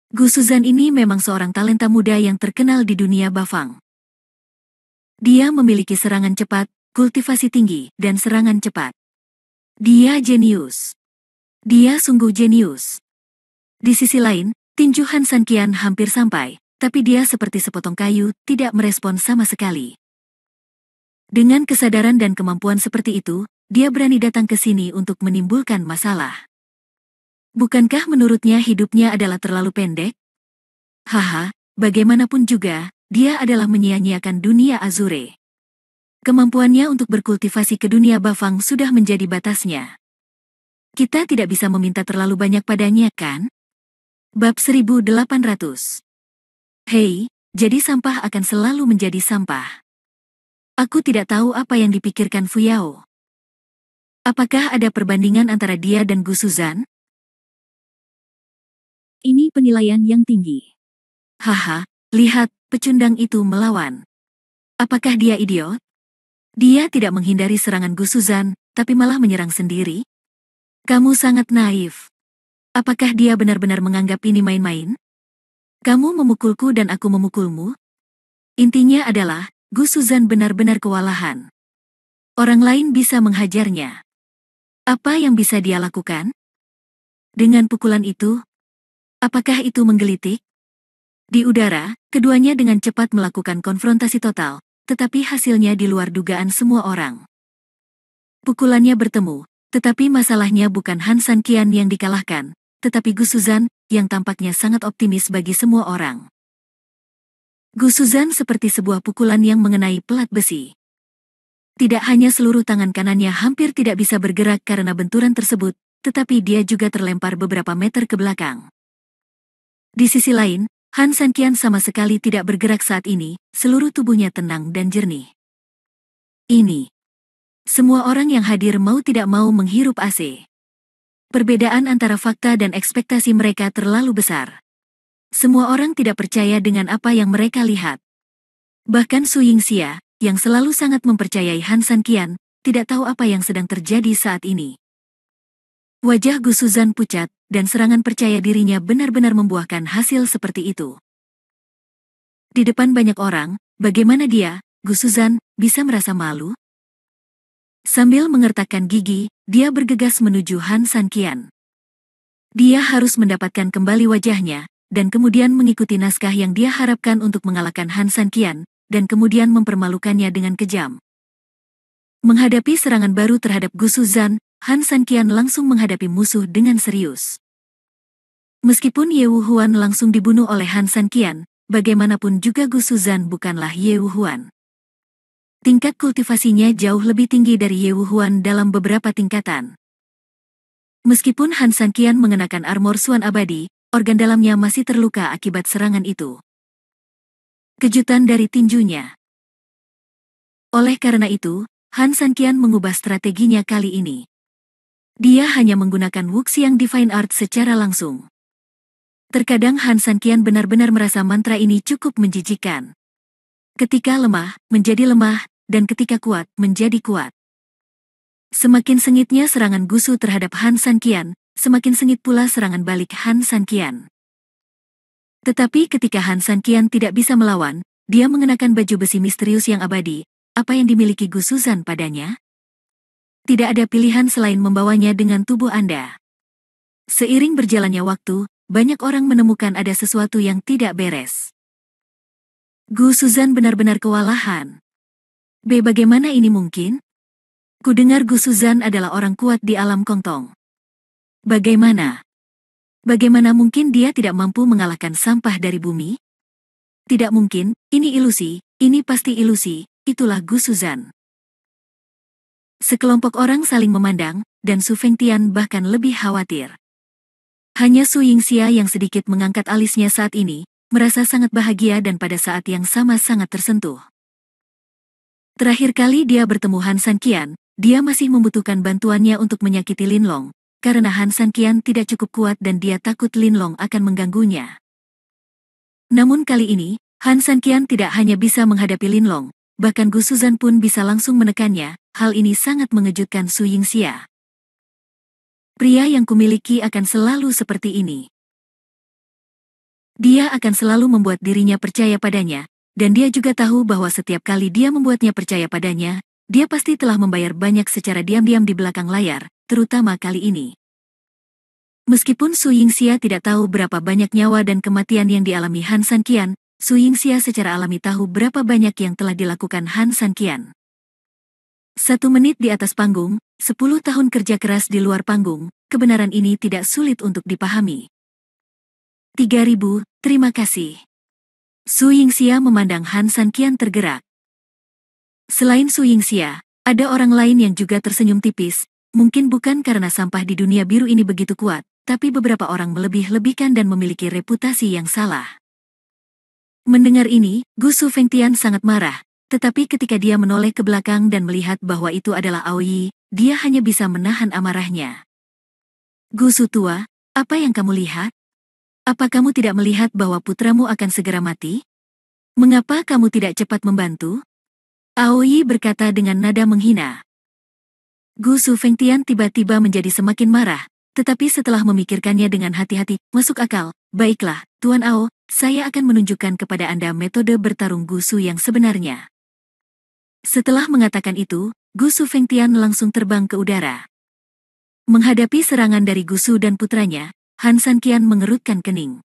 [SPEAKER 1] Gu Suzan ini memang seorang talenta muda yang terkenal di dunia Bafang. Dia memiliki serangan cepat, kultivasi tinggi, dan serangan cepat. Dia jenius. Dia sungguh jenius. Di sisi lain, tinju Han Sanqian hampir sampai, tapi dia seperti sepotong kayu, tidak merespon sama sekali. Dengan kesadaran dan kemampuan seperti itu, dia berani datang ke sini untuk menimbulkan masalah. Bukankah menurutnya hidupnya adalah terlalu pendek? Haha, bagaimanapun juga, dia adalah menyia-nyiakan dunia Azure. Kemampuannya untuk berkultivasi ke dunia Bafang sudah menjadi batasnya. Kita tidak bisa meminta terlalu banyak padanya, kan? Bab 1800. Hei, jadi sampah akan selalu menjadi sampah. Aku tidak tahu apa yang dipikirkan Fuyao. Apakah ada perbandingan antara dia dan Gu Suzan? Ini penilaian yang tinggi. Haha, lihat, pecundang itu melawan. Apakah dia idiot? Dia tidak menghindari serangan Gu Suzan, tapi malah menyerang sendiri. Kamu sangat naif. Apakah dia benar-benar menganggap ini main-main? Kamu memukulku dan aku memukulmu? Intinya adalah, Gu Suzan benar-benar kewalahan. Orang lain bisa menghajarnya. Apa yang bisa dia lakukan? Dengan pukulan itu, apakah itu menggelitik? Di udara, keduanya dengan cepat melakukan konfrontasi total, tetapi hasilnya di luar dugaan semua orang. Pukulannya bertemu, tetapi masalahnya bukan Han Sanqian yang dikalahkan, tetapi Gu Suzan, yang tampaknya sangat optimis bagi semua orang. Gu Suzan seperti sebuah pukulan yang mengenai pelat besi. Tidak hanya seluruh tangan kanannya hampir tidak bisa bergerak karena benturan tersebut, tetapi dia juga terlempar beberapa meter ke belakang. Di sisi lain, Han Sanqian sama sekali tidak bergerak saat ini, seluruh tubuhnya tenang dan jernih. Ini. Semua orang yang hadir mau tidak mau menghirup AC. Perbedaan antara fakta dan ekspektasi mereka terlalu besar. Semua orang tidak percaya dengan apa yang mereka lihat. Bahkan Su Yingxia, yang selalu sangat mempercayai Han Sanqian, tidak tahu apa yang sedang terjadi saat ini. Wajah Gu Suzan pucat, dan serangan percaya dirinya benar-benar membuahkan hasil seperti itu. Di depan banyak orang, bagaimana dia, Gu Suzan, bisa merasa malu? Sambil mengertakkan gigi, dia bergegas menuju Han Sanqian. Dia harus mendapatkan kembali wajahnya, dan kemudian mengikuti naskah yang dia harapkan untuk mengalahkan Han Sanqian, dan kemudian mempermalukannya dengan kejam. Menghadapi serangan baru terhadap Gu Suzan, Han Sanqian langsung menghadapi musuh dengan serius. Meskipun Ye Wuhuan langsung dibunuh oleh Han Sanqian, bagaimanapun juga Gu Suzan bukanlah Ye Wuhuan. Tingkat kultivasinya jauh lebih tinggi dari Ye Wuhuan dalam beberapa tingkatan. Meskipun Han Sanqian mengenakan armor Suan abadi, organ dalamnya masih terluka akibat serangan itu. Kejutan dari tinjunya. Oleh karena itu, Han Sanqian mengubah strateginya kali ini. Dia hanya menggunakan Wuxiang Divine Art secara langsung. Terkadang Han Sanqian benar-benar merasa mantra ini cukup menjijikkan. Ketika lemah, menjadi lemah, dan ketika kuat, menjadi kuat. Semakin sengitnya serangan Gusu terhadap Han Sanqian, semakin sengit pula serangan balik Han Sanqian. Tetapi ketika Han Sanqian tidak bisa melawan, dia mengenakan baju besi misterius yang abadi. Apa yang dimiliki Gu Suzan padanya? Tidak ada pilihan selain membawanya dengan tubuh Anda. Seiring berjalannya waktu, banyak orang menemukan ada sesuatu yang tidak beres. Gu Suzan benar-benar kewalahan. Bagaimana ini mungkin? Kudengar Gu Suzan adalah orang kuat di alam Kongtong. Bagaimana? Bagaimana mungkin dia tidak mampu mengalahkan sampah dari bumi? Tidak mungkin, ini ilusi, ini pasti ilusi, itulah Gu Suzan. Sekelompok orang saling memandang, dan Su Fengtian bahkan lebih khawatir. Hanya Su Yingxia yang sedikit mengangkat alisnya saat ini, merasa sangat bahagia dan pada saat yang sama sangat tersentuh. Terakhir kali dia bertemu Han Sanqian, dia masih membutuhkan bantuannya untuk menyakiti Linlong, karena Han Sanqian tidak cukup kuat dan dia takut Linlong akan mengganggunya. Namun kali ini, Han Sanqian tidak hanya bisa menghadapi Linlong, bahkan Gu Suzan pun bisa langsung menekannya. Hal ini sangat mengejutkan Su Yingxia. Pria yang kumiliki akan selalu seperti ini. Dia akan selalu membuat dirinya percaya padanya, dan dia juga tahu bahwa setiap kali dia membuatnya percaya padanya, dia pasti telah membayar banyak secara diam-diam di belakang layar, terutama kali ini. Meskipun Su Yingxia tidak tahu berapa banyak nyawa dan kematian yang dialami Han Sanqian, Su Yingxia secara alami tahu berapa banyak yang telah dilakukan Han Sanqian. 1 menit di atas panggung, 10 tahun kerja keras di luar panggung, kebenaran ini tidak sulit untuk dipahami. 3000, terima kasih. Su Yingxia memandang Han Sanqian tergerak. Selain Su Yingxia, ada orang lain yang juga tersenyum tipis, mungkin bukan karena sampah di dunia biru ini begitu kuat, tapi beberapa orang melebih-lebihkan dan memiliki reputasi yang salah. Mendengar ini, Gu Su Fengtian sangat marah, tetapi ketika dia menoleh ke belakang dan melihat bahwa itu adalah Aoyi, dia hanya bisa menahan amarahnya. Gu Su tua, apa yang kamu lihat? Apa kamu tidak melihat bahwa putramu akan segera mati? Mengapa kamu tidak cepat membantu? Aoyi berkata dengan nada menghina. Gu Su Fengtian tiba-tiba menjadi semakin marah, tetapi setelah memikirkannya dengan hati-hati, masuk akal, baiklah, Tuan Ao, saya akan menunjukkan kepada Anda metode bertarung Gu Su yang sebenarnya. Setelah mengatakan itu, Gu Su Fengtian langsung terbang ke udara. Menghadapi serangan dari Gu Su dan putranya, Han Sanqian mengerutkan kening.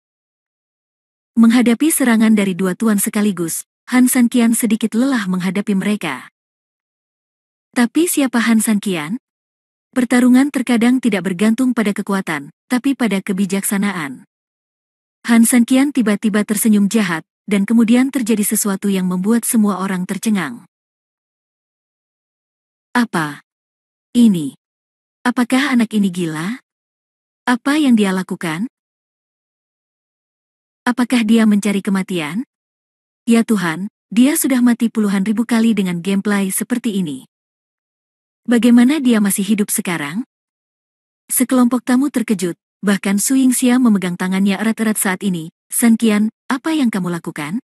[SPEAKER 1] Menghadapi serangan dari dua tuan sekaligus, Han Sanqian sedikit lelah menghadapi mereka. Tapi siapa Han Sanqian? Pertarungan terkadang tidak bergantung pada kekuatan, tapi pada kebijaksanaan. Han Sanqian tiba-tiba tersenyum jahat, dan kemudian terjadi sesuatu yang membuat semua orang tercengang. Apa ini? Apakah anak ini gila? Apa yang dia lakukan? Apakah dia mencari kematian? Ya Tuhan, dia sudah mati puluhan ribu kali dengan gameplay seperti ini. Bagaimana dia masih hidup sekarang? Sekelompok tamu terkejut, bahkan Su Yingxia memegang tangannya erat-erat saat ini. Sanqian, apa yang kamu lakukan?